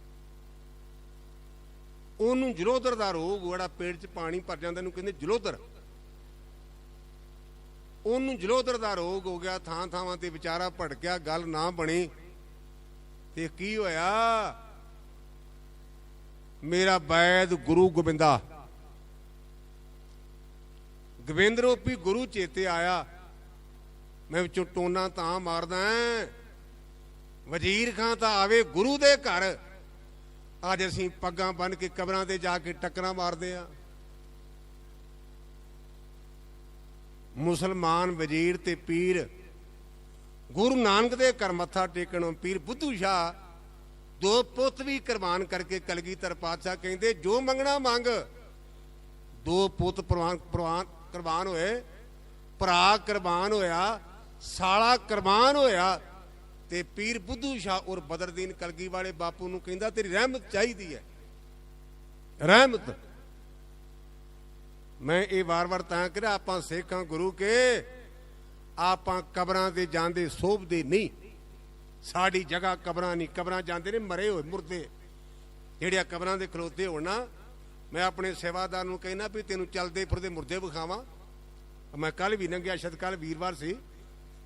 उहनूं जलोधर दा रोग, बड़ा पेट च पानी भर जांदा, इहनूं कहंदे जलोधर। उहनूं जलोधर दा रोग हो गया, थां थावां ते विचारा भड़किया, गल ना बनी ते की होया, मेरा वैद गुरु गोबिंदा, गोबिंद रूपी गुरु चेते आया। मैं विचों टोना तां मारदा वजीर खां तां आवे गुरु दे घर, अज असीं पग्गां बन के कबरां ते जाके टक्करां मारदे आ। मुसलमान वजीर ते पीर गुरु नानक दे घर मत्था टेकण, पीर बुद्धू शाह दो पुत भी कुरबान करके कलगीधर पातशाह कहते जो मंगना मंग। दो पुत कुरबान होए, भरा कुरबान होया, साला कुरबान होया, ते पीर बुद्धू शाह और बदरदीन कलगी वाले बापू नूं कहंदा तेरी रहमत चाहिदी है, रहमत। मैं ये वार वार तां कह रहा, आपां सिख हां गुरु के, आपां कबरां ते जांदे सोभदे नहीं, साड़ी जगह कबरां नहीं, कबरां जांदे ने मरे होए मुर्दे, जिहड़े कबरां दे खलोते होना। मैं अपने सेवादार नूं कहना भी तेनों चलदे फिरदे मुर्दे विखावां। मैं कल भी लंघिया, शायद कल वीरवार सी,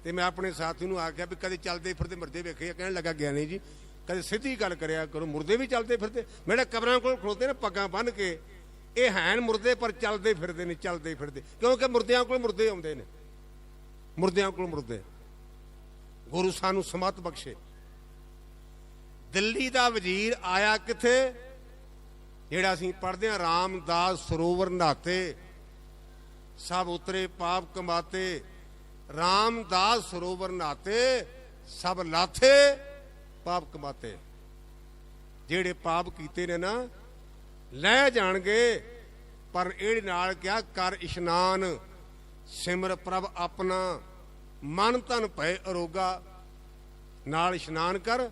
ते मैं अपने साथी नूं आख्या भी कदे चलदे फिरदे मुर्दे वेखे? कहण लगा ज्ञानी जी कदे सीधी गल करिया करो, मुर्दे भी चलदे फिरदे। मेरे कबरां कोल खलोते ने पग्गां बन के, ये हैन मुर्दे पर चलते फिरते ने, चलते फिरते, क्योंकि मुर्दियां कोल मुर्दे आउंदे ने, मुर्दियां कोल मुर्दे। गुरु सानू समत बख्शे। दिल्ली का वजीर आया किथे, जिहड़ा असीं पढ़दे हां रामदास सरोवर नहाते सब उतरे पाप कमाते, रामदास सरोवर नहाते सब लाथे पाप कमाते। जिहड़े पाप कीते ने ना लै जाणगे, पर इहदे नाल क्या कर इशनान, सिमर प्रभ अपना, मन तन भय अरोगा। नाल इशनान कर,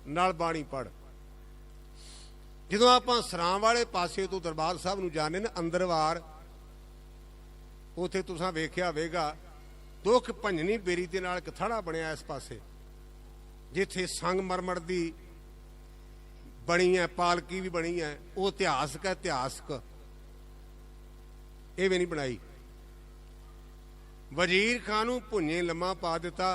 नाल बाणी पढ़। जदों आपां सरां वाले पासे तो दरबार साहब नूं जाने ना, अंदर वार उत्थे तुसां वेखिया होवेगा, दुख भंजनी बेरी दे नाल इक थड़ा बनिया इस पासे, जिथे संगमरमर दी बनी है, पालकी भी बनी है, वो इतिहासक है, इतिहासक ये भी नहीं बनाई। वजीर खान नूं भुंजे लम्मा पा दिता।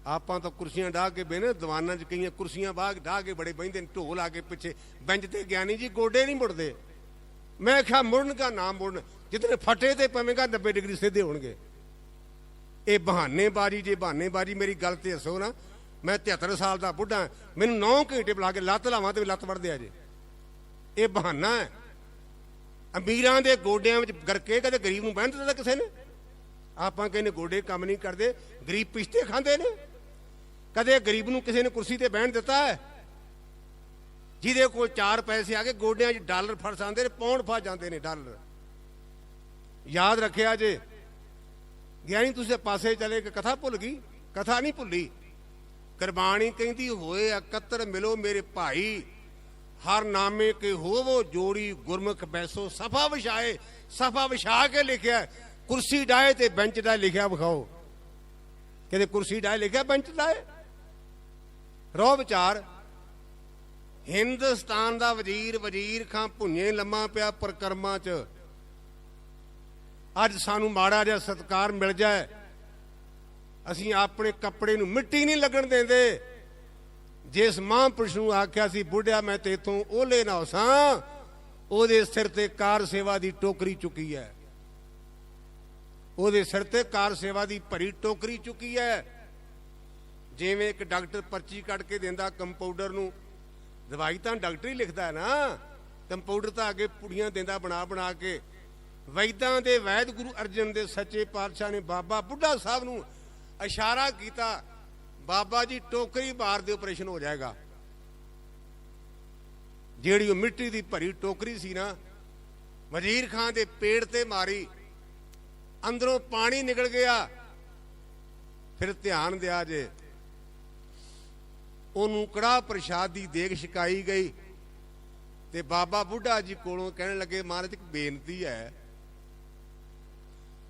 आपां तो कुर्सियां डाह के बहने, दीवानां च कई कुर्सियां डाह के बड़े बहिंदे, ढोल आके पिछे बेंच ते ज्ञानी जी गोडे नहीं मुड़दे। मैं आख्या मुड़न का नाम मुड़न, जितने फटे ते पवेगा 90 डिग्री सीधे होणगे। ये बहानेबाजी जे बहानेबाजी, मेरी गल ते हसो ना, मैं 73 साल का बुढ़ा, मैनूं 9 घंटे बुला के लत्त लावां ते लत्त वढ़ दे जे। ਇਹ ਬਹਾਨਾ ਹੈ। ਅਮੀਰਾਂ ਦੇ ਗੋਡਿਆਂ ਵਿੱਚ ਗਰਕੇ, ਕਦੇ ਗਰੀਬ ਨੂੰ ਬਹਿਣ ਦਿੱਤਾ ਕਿਸੇ ਨੇ? ਆਪਾਂ ਕਹਿੰਦੇ ਗੋਡੇ ਕੰਮ ਨਹੀਂ ਕਰਦੇ, ਗਰੀਬ ਪਿਸ਼ਤੇ ਖਾਂਦੇ ਨੇ। ਕਦੇ ਗਰੀਬ ਨੂੰ ਕਿਸੇ ਨੇ ਕੁਰਸੀ ਤੇ ਬਹਿਣ ਦਿੱਤਾ ਹੈ? ਜਿਹਦੇ ਕੋਲ 4 ਪੈਸੇ ਆ ਗਏ ਗੋਡਿਆਂ 'ਚ ਡਾਲਰ ਫਸ ਆਉਂਦੇ ਨੇ, ਪੌਂਡ ਫਸ ਜਾਂਦੇ ਨੇ ਡਾਲਰ। ਯਾਦ ਰੱਖਿਆ ਜੇ ਗਿਆਨੀ, ਤੁਸੀਂ ਪਾਸੇ ਚਲੇ ਕਿ ਕਥਾ ਭੁੱਲ ਗਈ? ਕਥਾ ਨਹੀਂ ਭੁੱਲੀ। ਗੁਰਬਾਣੀ ਕਹਿੰਦੀ ਹੋਏ ਇਕੱਤਰ ਮਿਲੋ ਮੇਰੇ ਭਾਈ, ਹਰ ਨਾਮੇ ਕੇ ਹੋਵੋ ਜੋੜੀ, ਗੁਰਮੁਖ ਬੈਸੋ ਸਫਾ ਵਿਛਾਏ। ਸਫਾ ਵਿਛਾ ਕੇ ਲਿਖਿਆ, ਕੁਰਸੀ ਡਾਏ ਤੇ ਬੈਂਚ ਡਾਏ ਲਿਖਿਆ ਵਿਖਾਓ। ਕਿਤੇ ਕੁਰਸੀ ਡਾਏ ਲਿਖਿਆ, ਬੈਂਚ ਡਾਏ? ਰੋ ਵਿਚਾਰ। ਹਿੰਦੁਸਤਾਨ ਦਾ ਵਜ਼ੀਰ ਖਾਂ ਭੁੰਨੇ ਲੰਮਾ ਪਿਆ ਪ੍ਰਕਰਮਾਂ 'ਚ। ਅੱਜ ਸਾਨੂੰ ਮਾੜਾ ਜਿਹਾ ਸਤਿਕਾਰ ਮਿਲ ਜਾਏ, ਅਸੀਂ ਆਪਣੇ ਕੱਪੜੇ ਨੂੰ ਮਿੱਟੀ ਨਹੀਂ ਲੱਗਣ ਦਿੰਦੇ। ਜਿਸ ਮਹਾਂਪੁਰਸ਼ ਨੂੰ ਆਖਿਆ ਸੀ ਬੁੱਢਿਆ ਮੈਂ ਤੇਥੋਂ ਓਲੇ ਨਾ ਹੋਸਾਂ, ਉਹਦੇ ਸਿਰ ਤੇ ਕਾਰ ਸੇਵਾ ਦੀ ਟੋਕਰੀ ਚੁੱਕੀ ਹੈ। ਉਹਦੇ ਸਿਰ ਤੇ ਕਾਰ ਸੇਵਾ ਦੀ ਭਰੀ ਟੋਕਰੀ ਚੁੱਕੀ ਹੈ। ਜਿਵੇਂ ਇੱਕ ਡਾਕਟਰ ਪਰਚੀ ਕੱਢ ਕੇ ਦਿੰਦਾ ਕੰਪਾਊਂਡਰ ਨੂੰ, ਦਵਾਈ ਤਾਂ ਡਾਕਟਰ ਹੀ ਲਿਖਦਾ ਹੈ ਨਾ, ਕੰਪਾਊਂਡਰ ਤਾਂ ਅੱਗੇ ਪੁੜੀਆਂ ਦਿੰਦਾ ਬਣਾ ਬਣਾ ਕੇ। ਵੈਦਾਂ ਦੇ ਵੈਦ ਗੁਰੂ ਅਰਜਨ ਦੇ ਸੱਚੇ ਪਾਤਸ਼ਾਹ ਨੇ ਬਾਬਾ ਬੁੱਢਾ ਸਾਹਿਬ ਨੂੰ ਇਸ਼ਾਰਾ ਕੀਤਾ, ਬਾਬਾ ਜੀ ਟੋਕਰੀ ਬਾਹਰ ਦੇ ਆਪਰੇਸ਼ਨ ਹੋ ਜਾਏਗਾ। ਜਿਹੜੀ ਉਹ ਮਿੱਟੀ ਦੀ ਭਰੀ ਟੋਕਰੀ ਸੀ ਨਾ, ਵਜ਼ੀਰ ਖਾਂ ਦੇ ਪੇੜ ਤੇ ਮਾਰੀ, ਅੰਦਰੋਂ ਪਾਣੀ ਨਿਕਲ ਗਿਆ। ਫਿਰ ਧਿਆਨ ਦਿਆ ਜੇ, ਉਹਨੂੰ ਕੜਾਹ ਪ੍ਰਸ਼ਾਦ ਦੀ ਦੇਗ ਛਕਾਈ ਗਈ ਤੇ ਬਾਬਾ ਬੁੱਢਾ ਜੀ ਕੋਲੋਂ ਕਹਿਣ ਲੱਗੇ ਮਹਾਰਾਜ ਇੱਕ ਬੇਨਤੀ ਹੈ।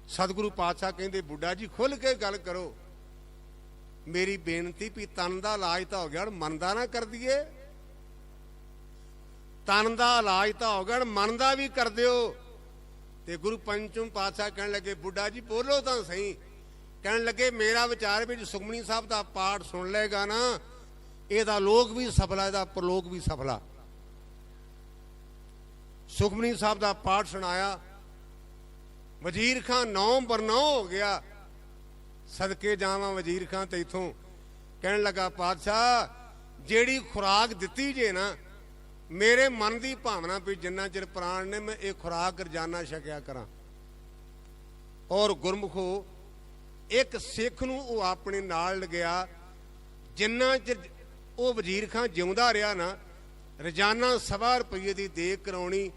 ਸਤਿਗੁਰੂ ਪਾਤਸ਼ਾਹ ਕਹਿੰਦੇ ਬੁੱਢਾ ਜੀ ਖੁੱਲ ਕੇ ਗੱਲ ਕਰੋ। ਮੇਰੀ ਬੇਨਤੀ ਵੀ ਤਨ ਦਾ ਇਲਾਜ ਤਾਂ ਹੋ ਗਿਆ, ਹੁਣ ਮਨ ਦਾ ਨਾ ਕਰ ਦਈਏ। ਤਨ ਦਾ ਇਲਾਜ ਤਾਂ ਹੋ ਗਿਆ, ਹੁਣ ਮਨ ਦਾ ਵੀ ਕਰ ਦਿਓ। ਤੇ ਗੁਰੂ ਪੰਚਮ ਪਾਤਸ਼ਾਹ ਕਹਿਣ ਲੱਗੇ ਬੁੱਢਾ ਜੀ ਬੋਲੋ ਤਾਂ ਸਹੀ। ਕਹਿਣ ਲੱਗੇ ਮੇਰਾ ਵਿਚਾਰ ਵੀ ਸੁਖਮਨੀ ਸਾਹਿਬ ਦਾ ਪਾਠ ਸੁਣ ਲਏਗਾ ਨਾ, ਇਹਦਾ ਲੋਕ ਵੀ ਸਫਲਾ, ਇਹਦਾ ਪ੍ਰਲੋਕ ਵੀ ਸਫਲਾ। ਸੁਖਮਨੀ ਸਾਹਿਬ ਦਾ ਪਾਠ ਸੁਣਾਇਆ, ਵਜ਼ੀਰ ਖਾਂ 9/9 ਹੋ ਗਿਆ। ਸਦਕੇ ਜਾਵਾਂ ਵਜ਼ੀਰ ਖਾਂ ਤੇ ਇਥੋਂ। ਕਹਿਣ ਲੱਗਾ ਪਾਤਸ਼ਾਹ ਜਿਹੜੀ ਖੁਰਾਕ ਦਿੱਤੀ ਜੇ ਨਾ, ਮੇਰੇ ਮਨ ਦੀ ਭਾਵਨਾ ਵੀ ਜਿੰਨਾ ਚਿਰ ਪ੍ਰਾਣ ਨੇ ਮੈਂ ਇਹ ਖੁਰਾਕ ਰੋਜ਼ਾਨਾ ਛਕਿਆ ਕਰਾਂ। ਔਰ ਗੁਰਮੁਖੋ ਇੱਕ ਸਿੱਖ ਨੂੰ ਉਹ ਆਪਣੇ ਨਾਲ ਲਗਿਆ, ਜਿੰਨਾ ਚਿਰ ਉਹ ਵਜ਼ੀਰ ਖਾਂ ਜਿਉਂਦਾ ਰਿਹਾ ਨਾ, ਰੋਜ਼ਾਨਾ 1.25 ਰੁਪਏ ਦੀ ਦੇਗ ਕਰਾਉਣੀ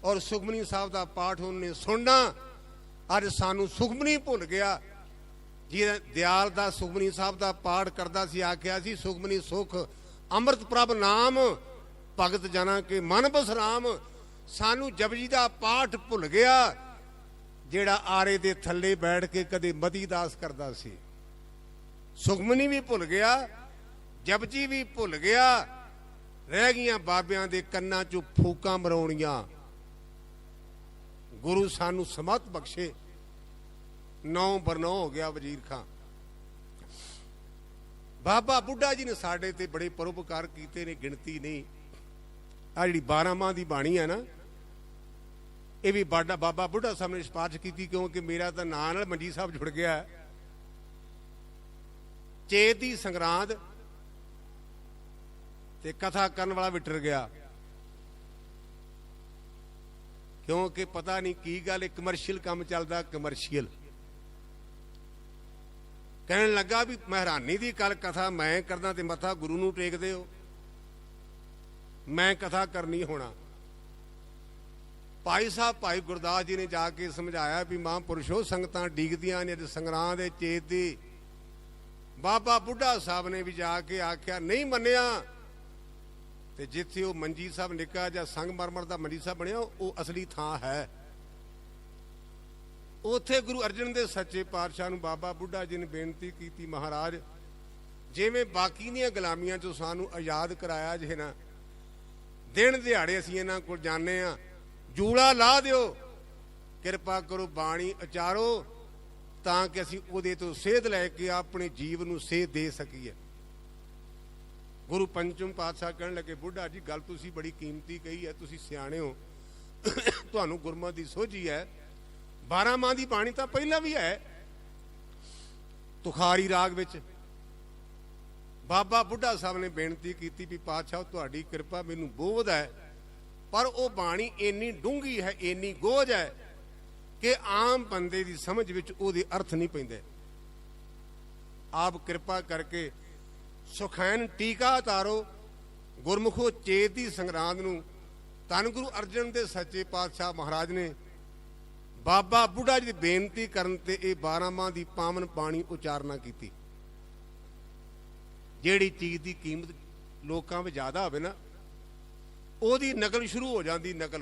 ਔਰ ਸੁਖਮਨੀ ਸਾਹਿਬ ਦਾ ਪਾਠ ਉਹਨੇ ਸੁਣਨਾ। ਅੱਜ ਸਾਨੂੰ ਸੁਖਮਨੀ ਭੁੱਲ ਗਿਆ। ਜਿਹਦਾ ਦਿਆਲ ਦਾ ਸੁਖਮਨੀ ਸਾਹਿਬ ਦਾ ਪਾਠ ਕਰਦਾ ਸੀ, ਆਖਿਆ ਸੀ ਸੁਖਮਨੀ ਸੁਖ ਅੰਮ੍ਰਿਤ ਪ੍ਰਭ ਨਾਮ, ਭਗਤ ਜਨਾਂ ਕੇ ਮਨ ਬਸਰਾਮ। ਸਾਨੂੰ ਜਪਜੀ ਦਾ ਪਾਠ ਭੁੱਲ ਗਿਆ, ਜਿਹੜਾ ਆਰੇ ਦੇ ਥੱਲੇ ਬੈਠ ਕੇ ਕਦੇ ਮਤੀ ਦਾਸ ਕਰਦਾ ਸੀ। ਸੁਖਮਨੀ ਵੀ ਭੁੱਲ ਗਿਆ, ਜਪਜੀ ਵੀ ਭੁੱਲ ਗਿਆ। ਰਹਿ ਗਈਆਂ ਬਾਬਿਆਂ ਦੇ ਕੰਨਾਂ 'ਚੋਂ ਫੂਕਾਂ ਮਰਾਉਣੀਆਂ। ਗੁਰੂ ਸਾਨੂੰ ਸਮਤ ਬਖਸ਼ੇ। 9/9 ਹੋ ਗਿਆ ਵਜ਼ੀਰ ਖਾਂ। ਬਾਬਾ ਬੁੱਢਾ ਜੀ ਨੇ ਸਾਡੇ ਤੇ ਬੜੇ ਪਰਉਪਕਾਰ ਕੀਤੇ ਨੇ, ਗਿਣਤੀ ਨਹੀਂ। ਆ ਜਿਹੜੀ 12 ਮਾਹ ਦੀ ਬਾਣੀ ਹੈ ਨਾ, ਇਹ ਵੀ ਬਾਬਾ ਬੁੱਢਾ ਸਾਹਿਬ ਨੇ ਸਿਫਾਰਿਸ਼ ਕੀਤੀ, ਕਿਉਂਕਿ ਮੇਰਾ ਤਾਂ ਨਾਂ ਨਾਲ ਮੰਜੀ ਸਾਹਿਬ ਜੁੜ ਗਿਆ। ਚੇਤ ਦੀ ਸੰਗਰਾਂਦ ਤੇ ਕਥਾ ਕਰਨ ਵਾਲਾ ਵਿਟਰ ਗਿਆ, ਕਿਉਂਕਿ ਪਤਾ ਨਹੀਂ ਕੀ ਗੱਲ, ਕਮਰਸ਼ੀਅਲ ਕੰਮ ਚੱਲਦਾ, ਕਮਰਸ਼ੀਅਲ। ਕਹਿਣ ਲੱਗਾ ਵੀ ਮਹਾਰਾਨੀ ਦੀ ਕੱਲ ਕਥਾ ਮੈਂ ਕਰਦਾ ਤੇ ਮੱਥਾ ਗੁਰੂ ਨੂੰ ਟੇਕਦੇ ਹੋ, ਮੈਂ ਕਥਾ ਕਰਨੀ ਹੋਣਾ। ਭਾਈ ਸਾਹਿਬ ਭਾਈ ਗੁਰਦਾਸ ਜੀ ਨੇ ਜਾ ਕੇ ਸਮਝਾਇਆ ਵੀ ਮਹਾਂਪੁਰਸ਼ੋ ਸੰਗਤਾਂ ਡੀਕਦੀਆਂ ਨੇ ਅੱਜ ਸੰਗਰਾਂਦ ਦੇ ਚੇਤ ਦੀ। ਬਾਬਾ ਬੁੱਢਾ ਸਾਹਿਬ ਨੇ ਵੀ ਜਾ ਕੇ ਆਖਿਆ, ਨਹੀਂ ਮੰਨਿਆ। ਤੇ ਜਿੱਥੇ ਉਹ ਮੰਜੀ ਸਾਹਿਬ ਨਿੱਕਾ ਜਿਹਾ ਸੰਗਮਰਮਰ ਦਾ ਮੰਜੀ ਸਾਹਿਬ ਬਣਿਆ, ਉਹ ਅਸਲੀ ਥਾਂ ਹੈ। ਉੱਥੇ ਗੁਰੂ ਅਰਜਨ ਦੇ ਸੱਚੇ ਪਾਤਸ਼ਾਹ ਨੂੰ ਬਾਬਾ ਬੁੱਢਾ ਜੀ ਨੇ ਬੇਨਤੀ ਕੀਤੀ, ਮਹਾਰਾਜ ਜਿਵੇਂ ਬਾਕੀ ਦੀਆਂ ਗੁਲਾਮੀਆਂ ਚੋਂ ਸਾਨੂੰ ਆਜ਼ਾਦ ਕਰਾਇਆ ਜੇ ਨਾ, ਦਿਨ ਦਿਹਾੜੇ ਅਸੀਂ ਇਹਨਾਂ ਕੋਲ ਜਾਂਦੇ ਹਾਂ, ਜੂੜਾ ਲਾ ਦਿਓ, ਕਿਰਪਾ ਕਰੋ ਬਾਣੀ ਉਚਾਰੋ, ਤਾਂ ਕਿ ਅਸੀਂ ਉਹਦੇ ਤੋਂ ਸੇਧ ਲੈ ਕੇ ਆਪਣੇ ਜੀਵਨ ਨੂੰ ਸੇਧ ਦੇ ਸਕੀਏ। ਗੁਰੂ ਪੰਚਮ ਪਾਤਸ਼ਾਹ ਕਹਿਣ ਲੱਗੇ ਬੁੱਢਾ ਜੀ ਗੱਲ ਤੁਸੀਂ ਬੜੀ ਕੀਮਤੀ ਕਹੀ ਹੈ, ਤੁਸੀਂ ਸਿਆਣੇ ਹੋ, ਤੁਹਾਨੂੰ ਗੁਰਮਤਿ ਦੀ ਸੋਝੀ ਹੈ। 12 ਮਾਹ ਦੀ ਬਾਣੀ ਤਾਂ ਪਹਿਲਾਂ ਵੀ ਹੈ, ਤੁਖਾਰੀ ਰਾਗ ਵਿੱਚ। ਬਾਬਾ ਬੁੱਢਾ ਸਾਹਿਬ ਨੇ ਬੇਨਤੀ ਕੀਤੀ ਵੀ ਪਾਤਸ਼ਾਹ ਤੁਹਾਡੀ ਕਿਰਪਾ ਮੈਨੂੰ ਬੋਧ ਹੈ, पर वो बाणी इन्नी डूंगी है, इन्नी गोज है कि आम बंदे की समझ विच उहदे अर्थ नहीं पैंदे। आप कृपा करके सुखैन टीका तारो गुरमुखो चेत दी संगरांद नूं धन गुरु अर्जन दे सच्चे पातशाह महाराज ने बाबा बुढ़ा जी दी बेनती करन ते इह 12 माह दी पावन बाणी उचारना कीती। जिहड़ी चीज़ की कीमत लोकां विच ज़्यादा होवे ना, ਉਹਦੀ नकल शुरू हो जाती। नकल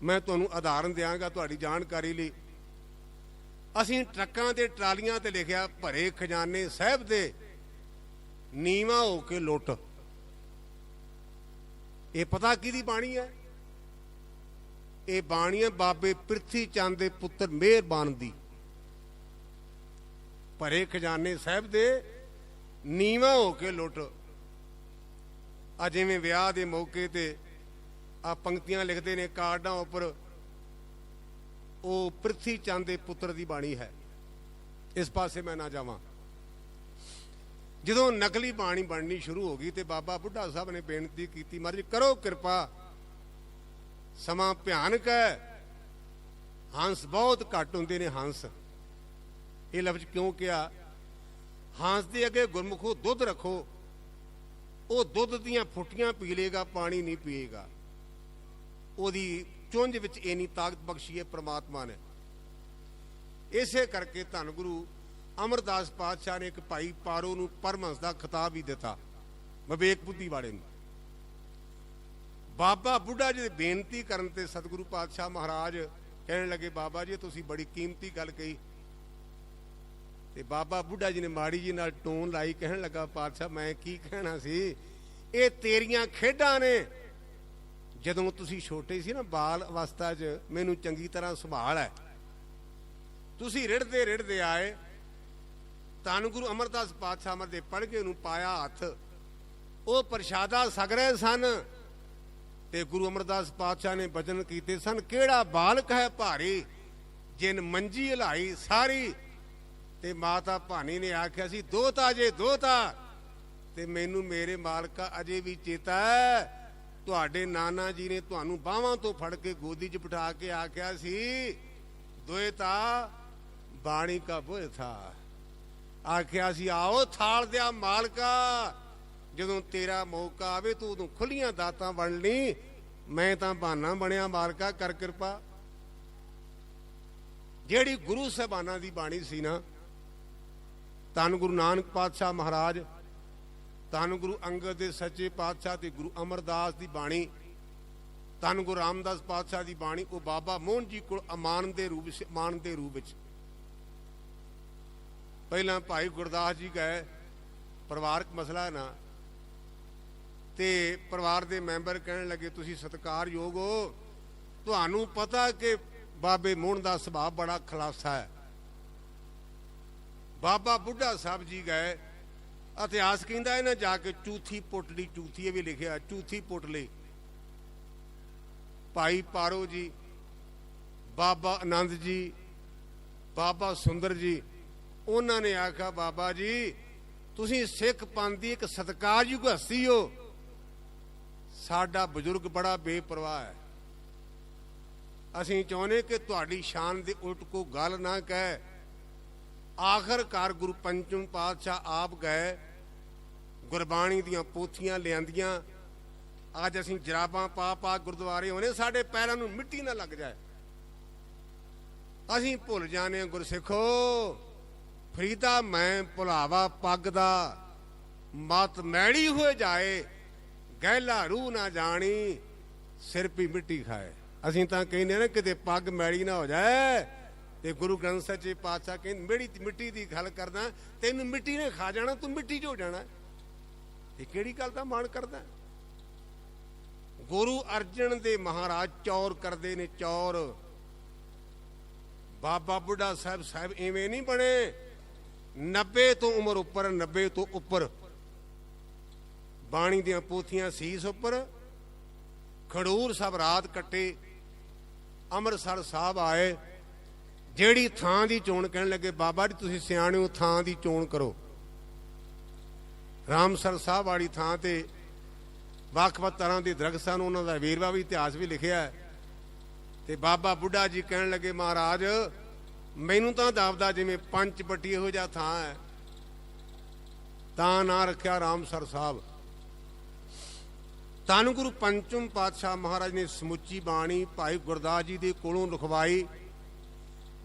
मैं तुहानूं उदाहरण दिआंगा तुहाडी जानकारी लई। असीं ट्रकां ते ट्रालियां ते लिखिया भरे खजाने साहिब दे नीवा हो के लुट। ये पता किहदी बाणी है? ये बाणी है बाबे पिरथी चंद दे पुत्र मेहरबान दी। भरे खजाने साहिब दे नीवा हो के लुट। आ जिवें विआह दे मौके ते आ पंक्तियां लिखते ने कार्डां उपर, वो पिरथी चंद दे पुत्र दी बाणी है। इस पासे मैं ना जावां। जदों नकली बाणी बननी शुरू हो गई तो बाबा बुढ़ा साहब ने बेनती की, महाराज करो कृपा, समा भयानक है, हंस बहुत घट होंदे ने। हंस ये लफ्ज क्यों किया? हंस दे अगे गुरमुखो दुध रखो, वो दुध दियां फुटियां पी लेगा, पानी नहीं पिएगा। ओदी चुंझ विच इन्नी ताकत बख्शी है परमात्मा ने। इसे करके धन गुरु अमरदास पातशाह ने एक भाई पारो नूं परमहंस दा खिताब ही दिता, विवेक बुद्धि वाले नूं। बाबा बुढ़ा जी बेनती करन ते सतगुरु पातशाह महाराज कहने लगे, बाबा जी तुसीं बड़ी कीमती गल कही। ते बाबा बुढ़ा जी ने माड़ी जी नाल टोन लाई, कहन लगा, पातशाह मैं की कहना सी, ये तेरियां खेडां ने। जदों तुसीं छोटे सी ना, बाल अवस्था च मैनूं चंगी तरह संभाल है, तुसीं रिड़दे रिड़दे आए, धन गुरु अमरदास पातशाह अमर दे पड़गे नूं पाया हथ, वो प्रशादा सग रहे सन। ते गुरु अमरदास पातशाह ने बचन कीते सन, केड़ा बालक है भारी, जिन मंजी हिलाई सारी। ते माता भानी ने आख्या सी, दोता जे दोता। ते मैनू मेरे मालका अजे भी चेता है, तुहाडे नाना जी ने तुहानू बाहां तो फड़ के गोदी च बिठा के आख्या सी, दोता बाणी का बोझ था। आख्या सी, आओ थाल दिया मालका, जदों तेरा मौका आवे तू उदों खुलियां दातां बन ली, मैं तां बहाना बनिया, मालका कर कृपा। जिहड़ी गुरु साहिबाना दी बाणी सी ना, धन गुरु नानक पातशाह महाराज, धन गुरु अंगद दे सच्चे पातशाह ते गुरु अमरदास दी बाणी, धन गुरु रामदास पातशाह दी बाणी, वो बाबा मोहन जी को अमान दे रूप विच। पहला भाई गुरदास जी गए, परिवारक मसला है ना, ते परिवार दे मैंबर कहने लगे, तुसीं सत्कारयोग हो, तुहानू पता कि बाबे मोहन दा सुभाव बड़ा खलासा है। बाबा बुढ़ा साहब जी गए, इतिहास कहता है ना, जाके चूथी पुटली, चूथी ये भी लिखिया, चूथी पुटली। भाई पारो जी, बाबा आनंद जी, बाबा सुंदर जी, उन्होंने आखा, बाबा जी तुसीं सिख पंथ दी एक सत्कारयोग हस्ती हो, साडा बजुर्ग बड़ा बेपरवाह है, असीं चाहुंदे कि तुहाडी शान दे उल्ट को गल ना कहे। आखिरकार गुरु पंचम पातशाह आप गए, गुरबाणी दियां पोथियां लियांदियां, अज असीं जराबां पा पा गुरुद्वारे होने, साडे पैरां नूं मिट्टी ना लग जाए। असीं भुल जाने गुरसिखो, फरीदा मैं भुलावा पग दा, मत मैली हो जाए, गहला रूह ना जानी, सिर पी मिट्टी खाए। असीं तां कहने ना किते पग मैली ना हो जाए, ते गुरु ग्रंथ सच्चे पातशाह कहते मेरी मिट्टी की गल करदा, तेनू मिट्टी ने खा जाना, तू मिट्टी च हो जाना। ये किहड़ी गल दा मान करदा? गुरु अर्जन दे महाराज चौर करते ने, चौर। बाबा बुढ़ा साहब इवें नहीं बने, 90 तो उम्र उपर, 90 तो उपर, बाणी दियां पोथियां सीस उपर, खड़ूर साहब रात कट्टे, अमृतसर साहब आए, जेड़ी थां दी चोण कहने लगे, बाबा जी तुसीं सियाणे हो, थां दी चोण करो। रामसर साहब वाली थां ते ਵੱਖ-ਵੱਖ ਤਰ੍ਹਾਂ ਦੇ ਦਰਖਤ ਸਨ, ਉਹਨਾਂ ਦਾ ਵੇਰਵਾ ਵੀ ਇਤਿਹਾਸ ਵੀ ਲਿਖਿਆ। ਤੇ ਬਾਬਾ ਬੁੱਢਾ ਜੀ ਕਹਿਣ ਲੱਗੇ, ਮਹਾਰਾਜ ਮੈਨੂੰ ਤਾਂ ਜਾਪਦਾ ਜਿਵੇਂ ਪੰਚਪੱਟੀ ਇਹੋ ਜਿਹਾ ਥਾਂ ਹੈ, ਤਾਂ ਨਾਂ ਰੱਖਿਆ ਰਾਮਸਰ ਸਾਹਿਬ। ਧੰਨ ਗੁਰੂ ਪੰਚਮ ਪਾਤਸ਼ਾਹ ਮਹਾਰਾਜ ਨੇ ਸਮੁੱਚੀ ਬਾਣੀ ਭਾਈ ਗੁਰਦਾਸ ਜੀ ਦੇ ਕੋਲੋਂ ਲਿਖਵਾਈ।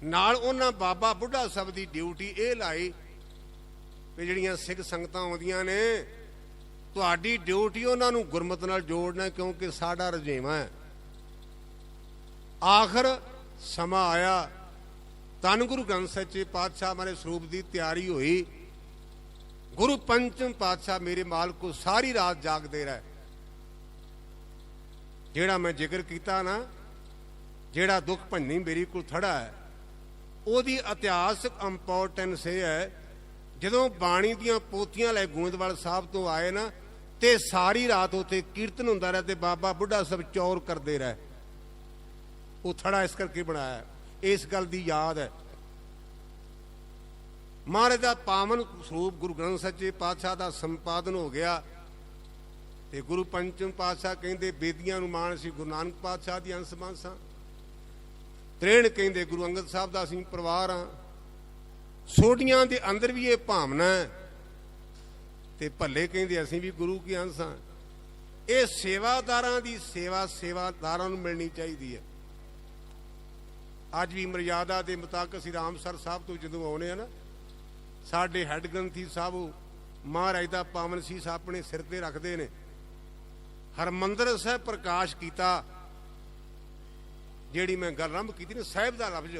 ਨਾਲ ਉਹਨਾਂ ਬਾਬਾ ਬੁੱਢਾ ਸਾਹਿਬ ਦੀ ਡਿਊਟੀ ਇਹ ਲਾਈ ਵੀ ਜਿਹੜੀਆਂ ਸਿੱਖ ਸੰਗਤਾਂ ਆਉਂਦੀਆਂ ਨੇ, ਤੁਹਾਡੀ ਡਿਊਟੀ ਉਹਨਾਂ ਨੂੰ ਗੁਰਮਤਿ ਨਾਲ ਜੋੜਨਾ, ਕਿਉਂਕਿ ਸਾਡਾ ਰੁਝੇਵਾਂ ਹੈ। ਆਖਰ ਸਮਾਂ ਆਇਆ, ਧੰਨ ਗੁਰੂ ਗ੍ਰੰਥ ਸੱਚੇ ਪਾਤਸ਼ਾਹ ਮਾਰੇ ਸਰੂਪ ਦੀ ਤਿਆਰੀ ਹੋਈ। ਗੁਰੂ ਪੰਚਮ ਪਾਤਸ਼ਾਹ ਮੇਰੇ ਮਾਲਕੋ ਸਾਰੀ ਰਾਤ ਜਾਗਦੇ ਰਹੇ। ਜਿਹੜਾ ਮੈਂ ਜ਼ਿਕਰ ਕੀਤਾ ਨਾ, ਜਿਹੜਾ ਦੁੱਖ ਭੰਨੀ ਮੇਰੀ ਕੋਲ ਥੜਾ ਹੈ, ਉਹਦੀ ਇਤਿਹਾਸਕ ਇੰਪੋਰਟੈਂਸ ਇਹ ਹੈ, ਜਦੋਂ ਬਾਣੀ ਦੀਆਂ ਪੋਥੀਆਂ ਲੈ ਗੋਇੰਦਵਾਲ ਸਾਹਿਬ ਤੋਂ ਆਏ ਨਾ, ਤੇ ਸਾਰੀ ਰਾਤ ਉੱਥੇ ਕੀਰਤਨ ਹੁੰਦਾ ਰਿਹਾ ਤੇ ਬਾਬਾ ਬੁੱਢਾ ਸਾਹਿਬ ਚੌਰ ਕਰਦੇ ਰਹੇ। ਉਹ ਥੜਾ ਇਸ ਕਰਕੇ ਬਣਾਇਆ, ਇਸ ਗੱਲ ਦੀ ਯਾਦ ਹੈ। ਮਹਾਰਾਜ ਦਾ ਪਾਵਨ ਸਰੂਪ ਗੁਰੂ ਗ੍ਰੰਥ ਸੱਚੇ ਪਾਤਸ਼ਾਹ ਦਾ ਸੰਪਾਦਨ ਹੋ ਗਿਆ। ਤੇ ਗੁਰੂ ਪੰਚਮ ਪਾਤਸ਼ਾਹ ਕਹਿੰਦੇ ਬੇਦੀਆਂ ਨੂੰ ਮਾਣ ਸੀ ਗੁਰੂ ਨਾਨਕ ਪਾਤਸ਼ਾਹ ਦੀ ਅੰਸ਼ ਮਾਸਾਂ। ਤ੍ਰੇਣ ਕਹਿੰਦੇ ਗੁਰੂ ਅੰਗਦ ਸਾਹਿਬ ਦਾ ਅਸੀਂ ਪਰਿਵਾਰ ਹਾਂ। ਸੋਢੀਆਂ ਦੇ ਅੰਦਰ ਵੀ ਇਹ ਭਾਵਨਾ ਹੈ। ਤੇ ਭੱਲੇ ਕਹਿੰਦੇ ਅਸੀਂ ਵੀ ਗੁਰੂ ਕੀ ਅੰਸ਼ ਹਾਂ। ਇਹ ਸੇਵਾਦਾਰਾਂ ਦੀ ਸੇਵਾ ਸੇਵਾਦਾਰਾਂ ਨੂੰ ਮਿਲਣੀ ਚਾਹੀਦੀ ਹੈ। ਅੱਜ ਵੀ ਮਰਿਆਦਾ ਦੇ ਮੁਤਾਬਕ ਅਸੀਂ ਰਾਮਸਰ ਸਾਹਿਬ ਤੋਂ ਜਦੋਂ ਆਉਨੇ ਆ ਨਾ, ਸਾਡੇ ਹੈੱਡ ਗ੍ਰੰਥੀ ਸਾਹਿਬ ਮਹਾਰਾਜ ਦਾ ਪਾਵਨ ਸੀਸ ਆਪਣੇ ਸਿਰ ਤੇ ਰੱਖਦੇ ਨੇ। ਹਰਮੰਦਰ ਸਾਹਿਬ ਪ੍ਰਕਾਸ਼ ਕੀਤਾ, ਜਿਹੜੀ ਮੈਂ ਗੱਲ ਆਰੰਭ ਕੀਤੀ ਨਾ ਸਾਹਿਬ ਦਾ ਲਫ਼ਜ਼,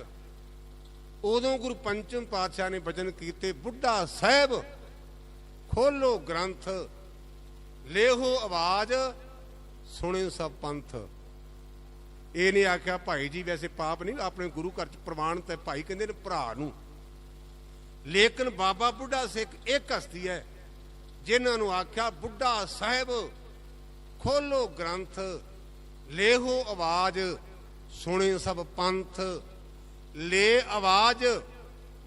ਉਦੋਂ ਗੁਰੂ ਪੰਚਮ ਪਾਤਸ਼ਾਹ ਨੇ ਬਚਨ ਕੀਤੇ, ਬੁੱਢਾ ਸਾਹਿਬ ਖੋਲੋ ਗ੍ਰੰਥ, ਲੇਹੋ ਆਵਾਜ਼, ਸੁਣੇ ਸਭ ਪੰਥ। ਇਹ ਨਹੀਂ ਆਖਿਆ ਭਾਈ ਜੀ ਵੈਸੇ ਪਾਪ ਨਹੀਂ, ਆਪਣੇ ਗੁਰੂ ਘਰ ਚ ਪ੍ਰਵਾਨਿਤ ਹੈ, ਭਾਈ ਕਹਿੰਦੇ ਨੇ ਭਰਾ ਨੂੰ। ਲੇਕਿਨ ਬਾਬਾ ਬੁੱਢਾ ਸਿੱਖ ਇੱਕ ਹਸਤੀ ਹੈ ਜਿਨ੍ਹਾਂ ਨੂੰ ਆਖਿਆ ਬੁੱਢਾ ਸਾਹਿਬ ਖੋਲੋ ਗ੍ਰੰਥ, ਲੇਹੋ ਆਵਾਜ਼, ਸੁਣੇ ਸਭ ਪੰਥ। ले आवाज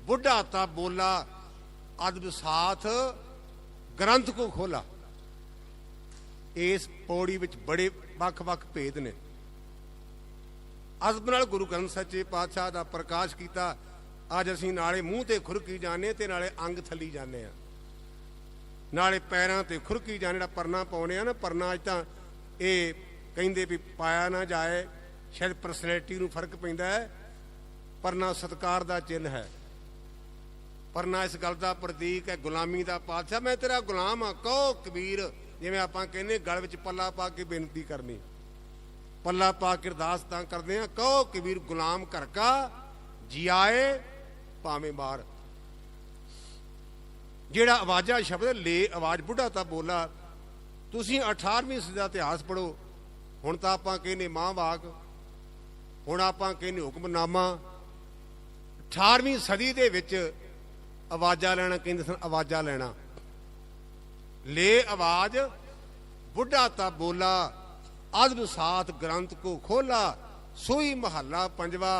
बुढ़ा ता बोला, अदब साथ ग्रंथ को खोला। इस पौड़ी विच बड़े वख वख भेद ने। अदब नाल गुरु ग्रंथ सच्चे पातशाह दा प्रकाश किया। अज असीं नाले मूँह ते खुरकी जाने ते नाले अंग थली जाने आ, नाले पैरां ते खुरकी जाने। परना पाउने आ ना, परना अज तां इह कहिंदे भी पाया ना जाए, शायद परसनैलिटी नूं फर्क पैंदा है। परना सत्कार दा चिन्ह है, परना इस गल दा प्रतीक है, गुलामी दा पातशाह मैं तेरा गुलाम हाँ। कहो कबीर, जिवें आपां कहने गल विच पल्ला पा के बेनती करनी, पल्ला पा के अरदास तां करदे आ। कहो कबीर गुलाम घर का जियाए भावें मार। जिहड़ा आवाज़ा शब्द ले आवाज़ बुढ़ा ता बोला, तुसीं 18वीं सदी दा इतिहास पढ़ो। हुण तां आपां कहने मां वाक, हुण आपां कहने हुक्मनामा। 18वीं सदी दे विच आवाज़ा लेना कहंदे सन, आवाज़ा लेना। ले आवाज़ बुढ़ा ता बोला, अदब साथ ग्रंथ को खोला। सोई महला पंजवा,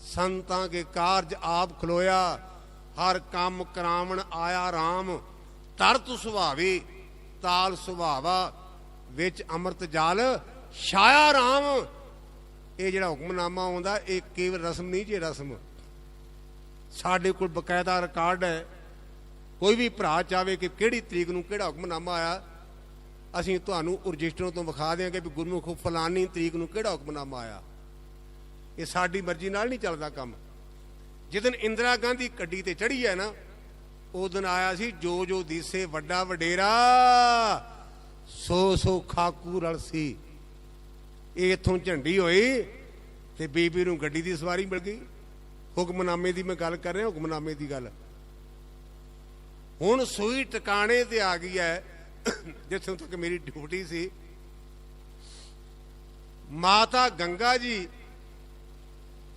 संतां के कारज आप खलोया। हर काम करावण आया राम, तरत सुभावी ताल सुभावा। विच अमृत जाल छाया राम। ये जिहड़ा हुक्मनामा आउंदा ये केवल रस्म नहीं जी, रस्म साडे कोल बकायदा रिकॉर्ड है। कोई भी भरा चाहे कि किहड़ी तरीक नूं किहड़ा हुक्मनामा आया, असीं तुहानूं रजिस्टर तो विखा देंगे भी गुरमुख फलानी तरीक नूं किहड़ा हुक्मनामा आया। ये साडी मर्जी नाल नहीं चलदा काम। जिदन इंदिरा गांधी गड्डी ते चढ़ी है ना, उस दिन आया सी जो जो दिसे वड्डा वडेरा, सो सो खाकू रलसी। ये इत्थों झंडी होई ते बीबी नूं गड्डी दी सवारी मिल गई। हुक्मनामे दी मैं गल कर रहा, हुक्मनामे दी गल। हुण सूई टिकाणे ते आ गई है। जिथों तक मेरी ड्यूटी सी, माता गंगा जी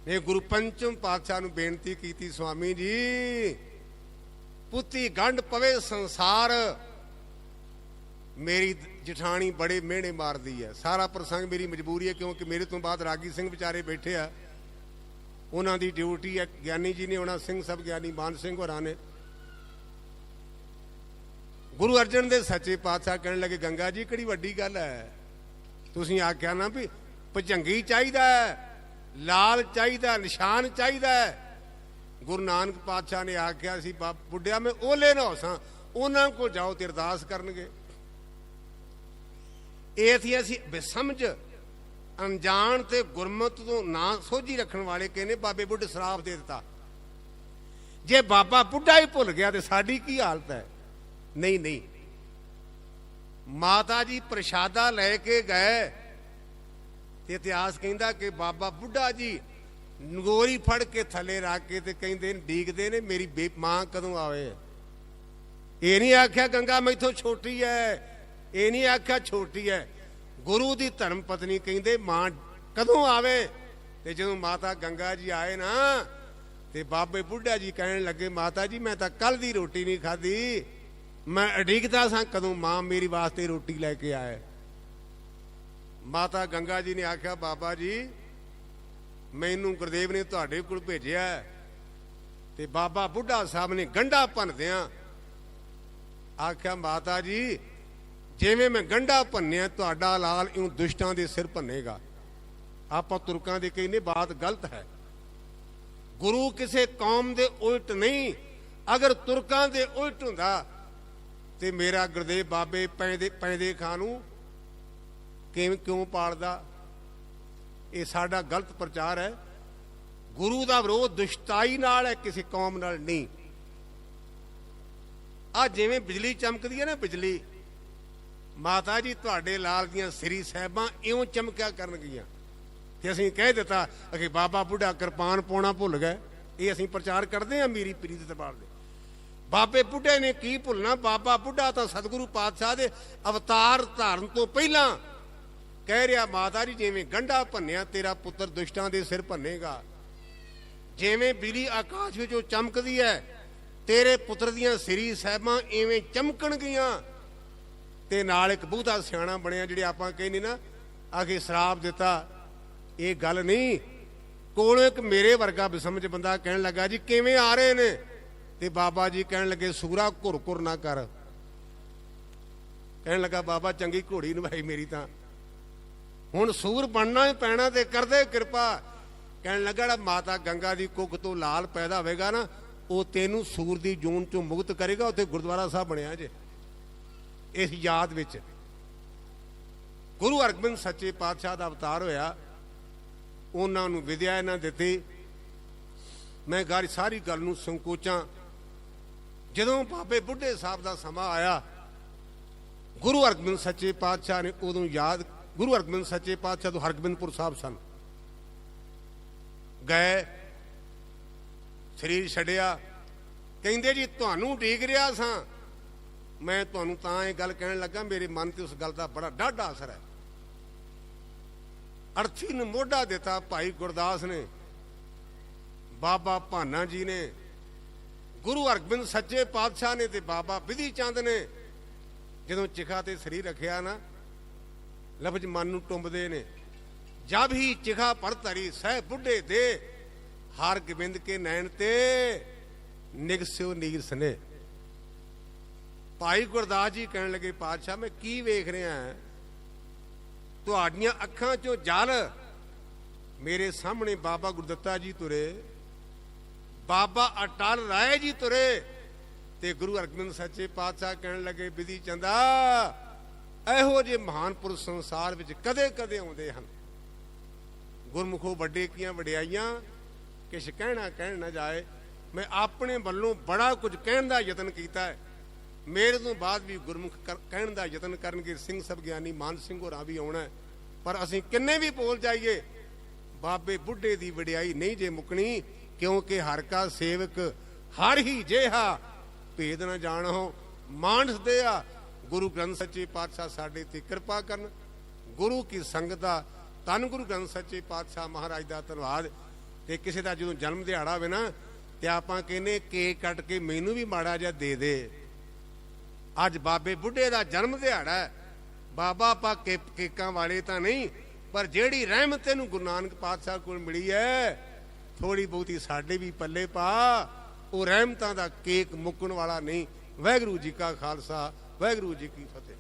ने गुरु पंचम पातशाह नूं बेनती की, स्वामी जी पुत्ती गंढ पवे संसार, मेरी जठानी बड़े मेहने मारदी है। सारा प्रसंग मेरी मजबूरी है, क्योंकि मेरे तो बाद रागी सिंह बेचारे बैठे आ, उन्हां दी ड्यूटी है। ज्ञानी जी ने होना, सिंह सब ज्ञानी मान सिंह होरां ने। गुरु अर्जन दे सच्चे पातशाह कहने लगे गंगा जी किहड़ी वड्डी गल है, तुसीं आख्या ना भी भुजंगी चाहिदा है, लाल चाहिदा, निशान चाहिदा है। गुरु नानक पातशाह ने आख्या सी बुढ़िया मैं ओले ना होसां, उन्हां कोल जाओ ते अरदास करनगे। ਇਹ ਸੀ ਅਸੀਂ ਬੇਸਮਝ ਅਣਜਾਣ ਤੇ ਗੁਰਮਤ ਤੋਂ ਨਾ ਸੋਝੀ ਰੱਖਣ ਵਾਲੇ ਕਹਿੰਦੇ ਬਾਬੇ ਬੁੱਢੇ ਸਰਾਪ ਦੇ ਦਿੱਤਾ। ਜੇ ਬਾਬਾ ਬੁੱਢਾ ਹੀ ਭੁੱਲ ਗਿਆ ਤੇ ਸਾਡੀ ਕੀ ਹਾਲਤ ਹੈ? ਨਹੀਂ ਨਹੀਂ, ਮਾਤਾ ਜੀ ਪ੍ਰਸ਼ਾਦਾ ਲੈ ਕੇ ਗਏ ਤੇ ਇਤਿਹਾਸ ਕਹਿੰਦਾ ਕਿ ਬਾਬਾ ਬੁੱਢਾ ਜੀ ਨਗੋਰੀ ਫੜ ਕੇ ਥੱਲੇ ਰੱਖ ਕੇ ਤੇ ਕਹਿੰਦੇ ਡੀਕਦੇ ਨੇ ਮੇਰੀ ਮਾਂ ਕਦੋਂ ਆਵੇ। ਇਹ ਨਹੀਂ ਆਖਿਆ ਗੰਗਾ ਮੈਥੋਂ ਛੋਟੀ ਹੈ, ਇਹ ਨਹੀਂ ਆਖਿਆ ਛੋਟੀ ਹੈ। ਗੁਰੂ ਦੀ ਧਰਮ ਪਤਨੀ ਕਹਿੰਦੇ ਮਾਂ ਕਦੋਂ ਆਵੇ। ਤੇ ਜਦੋਂ ਮਾਤਾ ਗੰਗਾ ਜੀ ਆਏ ਨਾ ਤੇ ਬਾਬੇ ਬੁੱਢਾ ਜੀ ਕਹਿਣ ਲੱਗੇ ਮਾਤਾ ਜੀ ਮੈਂ ਤਾਂ ਕੱਲ ਦੀ ਰੋਟੀ ਨਹੀਂ ਖਾਧੀ, ਮੈਂ ਉਡੀਕਦਾ ਸਾਂ ਕਦੋਂ ਮਾਂ ਮੇਰੀ ਵਾਸਤੇ ਰੋਟੀ ਲੈ ਕੇ ਆਏ। ਮਾਤਾ ਗੰਗਾ ਜੀ ਨੇ ਆਖਿਆ ਬਾਬਾ ਜੀ ਮੈਨੂੰ ਗੁਰਦੇਵ ਨੇ ਤੁਹਾਡੇ ਕੋਲ ਭੇਜਿਆ। ਤੇ ਬਾਬਾ ਬੁੱਢਾ ਸਾਹਿਬ ਨੇ ਗੰਢਾ ਭੰਨਦਿਆਂ ਆਖਿਆ ਮਾਤਾ ਜੀ ਜਿਵੇਂ ਮੈਂ ਗੰਢਾ ਭੰਨਿਆ ਤੁਹਾਡਾ ਲਾਲ ਇਉਂ ਦੁਸ਼ਟਾਂ ਦੇ ਸਿਰ ਭੰਨੇਗਾ। ਆਪਾਂ ਤੁਰਕਾਂ ਦੇ ਕਹਿੰਦੇ ਬਾਤ ਗਲਤ ਹੈ। ਗੁਰੂ ਕਿਸੇ ਕੌਮ ਦੇ ਉਲਟ ਨਹੀਂ, ਅਗਰ ਤੁਰਕਾਂ ਦੇ ਉਲਟ ਹੁੰਦਾ ਤੇ ਮੇਰਾ ਗੁਰਦੇਵ ਬਾਬੇ ਪੈਂਦੇ ਖਾਂ ਨੂੰ ਕਿਉਂ ਪਾਲਦਾ? ਇਹ ਸਾਡਾ ਗਲਤ ਪ੍ਰਚਾਰ ਹੈ। ਗੁਰੂ ਦਾ ਵਿਰੋਧ ਦੁਸ਼ਟਾਈ ਨਾਲ ਹੈ, ਕਿਸੇ ਕੌਮ ਨਾਲ ਨਹੀਂ। ਆ ਜਿਵੇਂ ਬਿਜਲੀ ਚਮਕਦੀ ਹੈ ਨਾ, ਬਿਜਲੀ ਮਾਤਾ ਜੀ ਤੁਹਾਡੇ ਲਾਲ ਦੀਆਂ ਸ੍ਰੀ ਸਾਹਿਬਾਂ ਇਉਂ ਚਮਕਿਆ ਕਰਨਗੀਆਂ। ਤੇ ਅਸੀਂ ਕਹਿ ਦਿੱਤਾ ਕਿ ਬਾਬਾ ਬੁੱਢਾ ਕਿਰਪਾਨ ਪਾਉਣਾ ਭੁੱਲ ਗਏ। ਇਹ ਅਸੀਂ ਪ੍ਰਚਾਰ ਕਰਦੇ ਹਾਂ ਮੀਰੀ ਪੀਰੀ ਦੇ ਦਰਬਾਰ ਦੇ। ਬਾਬੇ ਬੁੱਢੇ ਨੇ ਕੀ ਭੁੱਲਣਾ? ਬਾਬਾ ਬੁੱਢਾ ਤਾਂ ਸਤਿਗੁਰੂ ਪਾਤਸ਼ਾਹ ਦੇ ਅਵਤਾਰ ਧਾਰਨ ਤੋਂ ਪਹਿਲਾਂ ਕਹਿ ਰਿਹਾ ਮਾਤਾ ਜੀ ਜਿਵੇਂ ਗੰਢਾ ਭੰਨਿਆ ਤੇਰਾ ਪੁੱਤਰ ਦੁਸ਼ਟਾਂ ਦੇ ਸਿਰ ਭੰਨੇਗਾ। ਜਿਵੇਂ ਬਿਜਲੀ ਆਕਾਸ਼ ਵਿੱਚੋਂ ਚਮਕਦੀ ਹੈ ਤੇਰੇ ਪੁੱਤਰ ਦੀਆਂ ਸ੍ਰੀ ਸਾਹਿਬਾਂ ਇਵੇਂ ਚਮਕਣਗੀਆਂ। ਤੇ ਨਾਲ ਇੱਕ ਬਹੁਤਾ ਸਿਆਣਾ ਬਣਿਆ ਜਿਹੜੇ ਆਪਾਂ ਕਹਿੰਦੇ ਨਾ ਆਖੇ ਸ਼ਰਾਪ ਦਿੱਤਾ, ਇਹ ਗੱਲ ਨਹੀਂ। ਕੋਲੋਂ ਇੱਕ ਮੇਰੇ ਵਰਗਾ ਬੇਸਮਝ ਬੰਦਾ ਕਹਿਣ ਲੱਗਾ ਜੀ ਕਿਵੇਂ ਆ ਰਹੇ ਨੇ? ਤੇ ਬਾਬਾ ਜੀ ਕਹਿਣ ਲੱਗੇ ਸੂਰਾ ਘੁਰ ਘੁਰ ਨਾ ਕਰ। ਕਹਿਣ ਲੱਗਾ ਬਾਬਾ ਚੰਗੀ ਘੋੜੀ ਨਿਭਾਈ ਮੇਰੀ ਤਾਂ, ਹੁਣ ਸੂਰ ਬਣਨਾ ਹੀ ਪੈਣਾ ਤੇ ਕਰਦੇ ਕਿਰਪਾ। ਕਹਿਣ ਲੱਗਾ ਜਿਹੜਾ ਮਾਤਾ ਗੰਗਾ ਦੀ ਕੁੱਖ ਤੋਂ ਲਾਲ ਪੈਦਾ ਹੋਵੇਗਾ ਨਾ ਉਹ ਤੈਨੂੰ ਸੂਰ ਦੀ ਜੂਨ ਚੋਂ ਮੁਕਤ ਕਰੇਗਾ। ਉੱਥੇ ਗੁਰਦੁਆਰਾ ਸਾਹਿਬ ਬਣਿਆ ਜੇ ਇਸ ਯਾਦ ਵਿੱਚ। ਗੁਰੂ ਹਰਗੋਬਿੰਦ ਸੱਚੇ ਪਾਤਸ਼ਾਹ ਦਾ ਅਵਤਾਰ ਹੋਇਆ, ਉਹਨਾਂ ਨੂੰ ਵਿਦਿਆ ਇਹਨਾਂ ਦਿੱਤੀ। ਮੈਂ ਸਾਰੀ ਗੱਲ ਨੂੰ ਸੰਕੋਚਾਂ। ਜਦੋਂ ਬਾਬੇ ਬੁੱਢੇ ਸਾਹਿਬ ਦਾ ਸਮਾਂ ਆਇਆ ਗੁਰੂ ਹਰਗੋਬਿੰਦ ਸੱਚੇ ਪਾਤਸ਼ਾਹ ਨੇ ਉਦੋਂ ਯਾਦ, ਗੁਰੂ ਹਰਗੋਬਿੰਦ ਸੱਚੇ ਪਾਤਸ਼ਾਹ ਤੋਂ ਹਰਗੋਬਿੰਦਪੁਰ ਸਾਹਿਬ ਸਨ ਗਏ, ਸਰੀਰ ਛੱਡਿਆ। ਕਹਿੰਦੇ ਜੀ ਤੁਹਾਨੂੰ ਉਡੀਕ ਰਿਹਾ ਸਾਂ। ਮੈਂ ਤੁਹਾਨੂੰ ਤਾਂ ਇਹ ਗੱਲ ਕਹਿਣ ਲੱਗਾ ਮੇਰੇ ਮਨ ਤੇ ਉਸ ਗੱਲ ਦਾ ਬੜਾ ਡਾਢਾ ਅਸਰ ਹੈ। ਅਰਥੀ ਨੂੰ ਮੋਢਾ ਦਿੱਤਾ ਭਾਈ ਗੁਰਦਾਸ ਨੇ, ਬਾਬਾ ਭਾਨਾ ਜੀ ਨੇ, ਗੁਰੂ ਹਰਗੋਬਿੰਦ ਸੱਚੇ ਪਾਤਸ਼ਾਹ ਨੇ ਤੇ ਬਾਬਾ ਬਿਧੀ ਚੰਦ ਨੇ। ਜਦੋਂ ਚਿਖਾ ਤੇ ਸਰੀਰ ਰੱਖਿਆ ਨਾ ਲਫ਼ਜ਼ ਮਨ ਨੂੰ ਟੁੰਬਦੇ ਨੇ। ਜਬ ਹੀ ਚਿਖਾ ਪਰ ਧਰੀ ਸਹਿ ਬੁੱਢੇ ਦੇ ਹਰ ਗੋਬਿੰਦ ਕੇ ਨੈਣ ਤੇ ਨਿਗਸਿਓ ਨੀਰ ਸਨੇ। ਭਾਈ ਗੁਰਦਾਸ ਜੀ ਕਹਿਣ ਲੱਗੇ ਪਾਤਸ਼ਾਹ ਮੈਂ ਕੀ ਵੇਖ ਰਿਹਾ? ਤੁਹਾਡੀਆਂ ਅੱਖਾਂ ਚੋਂ ਜਲ। ਮੇਰੇ ਸਾਹਮਣੇ ਬਾਬਾ ਗੁਰਦੱਤਾ ਜੀ ਤੁਰੇ, ਬਾਬਾ ਅਟਲ ਰਾਏ ਜੀ ਤੁਰੇ ਤੇ ਗੁਰੂ ਹਰਗੋਬਿੰਦ ਸੱਚੇ ਪਾਤਸ਼ਾਹ ਕਹਿਣ ਲੱਗੇ ਬਿਧੀ ਚੰਦਾ ਇਹੋ ਜਿਹੇ ਮਹਾਨ ਪੁਰਸ਼ ਸੰਸਾਰ ਵਿੱਚ ਕਦੇ ਕਦੇ ਆਉਂਦੇ ਹਨ। ਗੁਰਮੁਖੋ ਵੱਡੇ ਕੀਆਂ ਵਡਿਆਈਆਂ ਕਿਛ ਕਹਿਣ ਨਾ ਜਾਏ। ਮੈਂ ਆਪਣੇ ਵੱਲੋਂ ਬੜਾ ਕੁਝ ਕਹਿਣ ਦਾ ਯਤਨ ਕੀਤਾ ਹੈ। ਮੇਰੇ ਤੋਂ ਬਾਅਦ ਵੀ ਗੁਰਮੁਖ ਕਹਿਣ ਦਾ ਯਤਨ ਕਰਨਗੇ ਸਿੰਘ ਸਭ ਗਿਆਨੀ ਮਾਨ ਸਿੰਘ ਹੋਰਾਂ ਵੀ ਆਉਣਾ। ਪਰ ਅਸੀਂ ਕਿੰਨੇ ਵੀ ਬੋਲ ਜਾਈਏ ਬਾਬੇ ਬੁੱਢੇ ਦੀ ਵਡਿਆਈ ਨਹੀਂ ਜੇ ਮੁੱਕਣੀ, ਕਿਉਂਕਿ ਹਰ ਕਾ ਸੇਵਕ ਹਰ ਹੀ ਜਿਹਾ ਭੇਦ ਨਾ ਜਾਣੋ ਮਾਨਸ ਦੇ ਆ। ਗੁਰੂ ਗ੍ਰੰਥ ਸੱਚੇ ਪਾਤਸ਼ਾਹ ਸਾਡੇ ਤੇ ਕਿਰਪਾ ਕਰਨ। ਗੁਰੂ ਕੀ ਸੰਗਤ ਦਾ ਧੰਨ ਗੁਰੂ ਗ੍ਰੰਥ ਸੱਚੇ ਪਾਤਸ਼ਾਹ ਮਹਾਰਾਜ ਦਾ ਧੰਨਵਾਦ। ਤੇ ਕਿਸੇ ਦਾ ਜਦੋਂ ਜਨਮ ਦਿਹਾੜਾ ਹੋਵੇ ਨਾ ਤੇ ਆਪਾਂ ਕਹਿੰਦੇ ਕੇਕ ਕੱਟ ਕੇ ਮੈਨੂੰ ਵੀ ਮਾੜਾ ਜਿਹਾ ਦੇ ਦੇ। ਅੱਜ ਬਾਬੇ ਬੁੱਢੇ ਦਾ ਜਨਮ ਦਿਹਾੜਾ ਹੈ। ਬਾਬਾ ਆਪਾਂ ਕੇਕਾਂ ਵਾਲੇ ਤਾਂ ਨਹੀਂ, ਪਰ ਜਿਹੜੀ ਰਹਿਮਤ ਤੈਨੂੰ ਗੁਰੂ ਨਾਨਕ ਪਾਤਸ਼ਾਹ ਕੋਲ ਮਿਲੀ ਹੈ ਥੋੜੀ ਬਹੁਤੀ ਸਾਡੇ ਵੀ ਪੱਲੇ ਪਾ। ਉਹ ਰਹਿਮਤਾਂ ਦਾ ਕੇਕ ਮੁੱਕਣ ਵਾਲਾ ਨਹੀਂ। ਵਾਹਿਗੁਰੂ ਜੀ ਕਾ ਖਾਲਸਾ ਵਾਹਿਗੁਰੂ ਜੀ ਕੀ ਫਤਿਹ।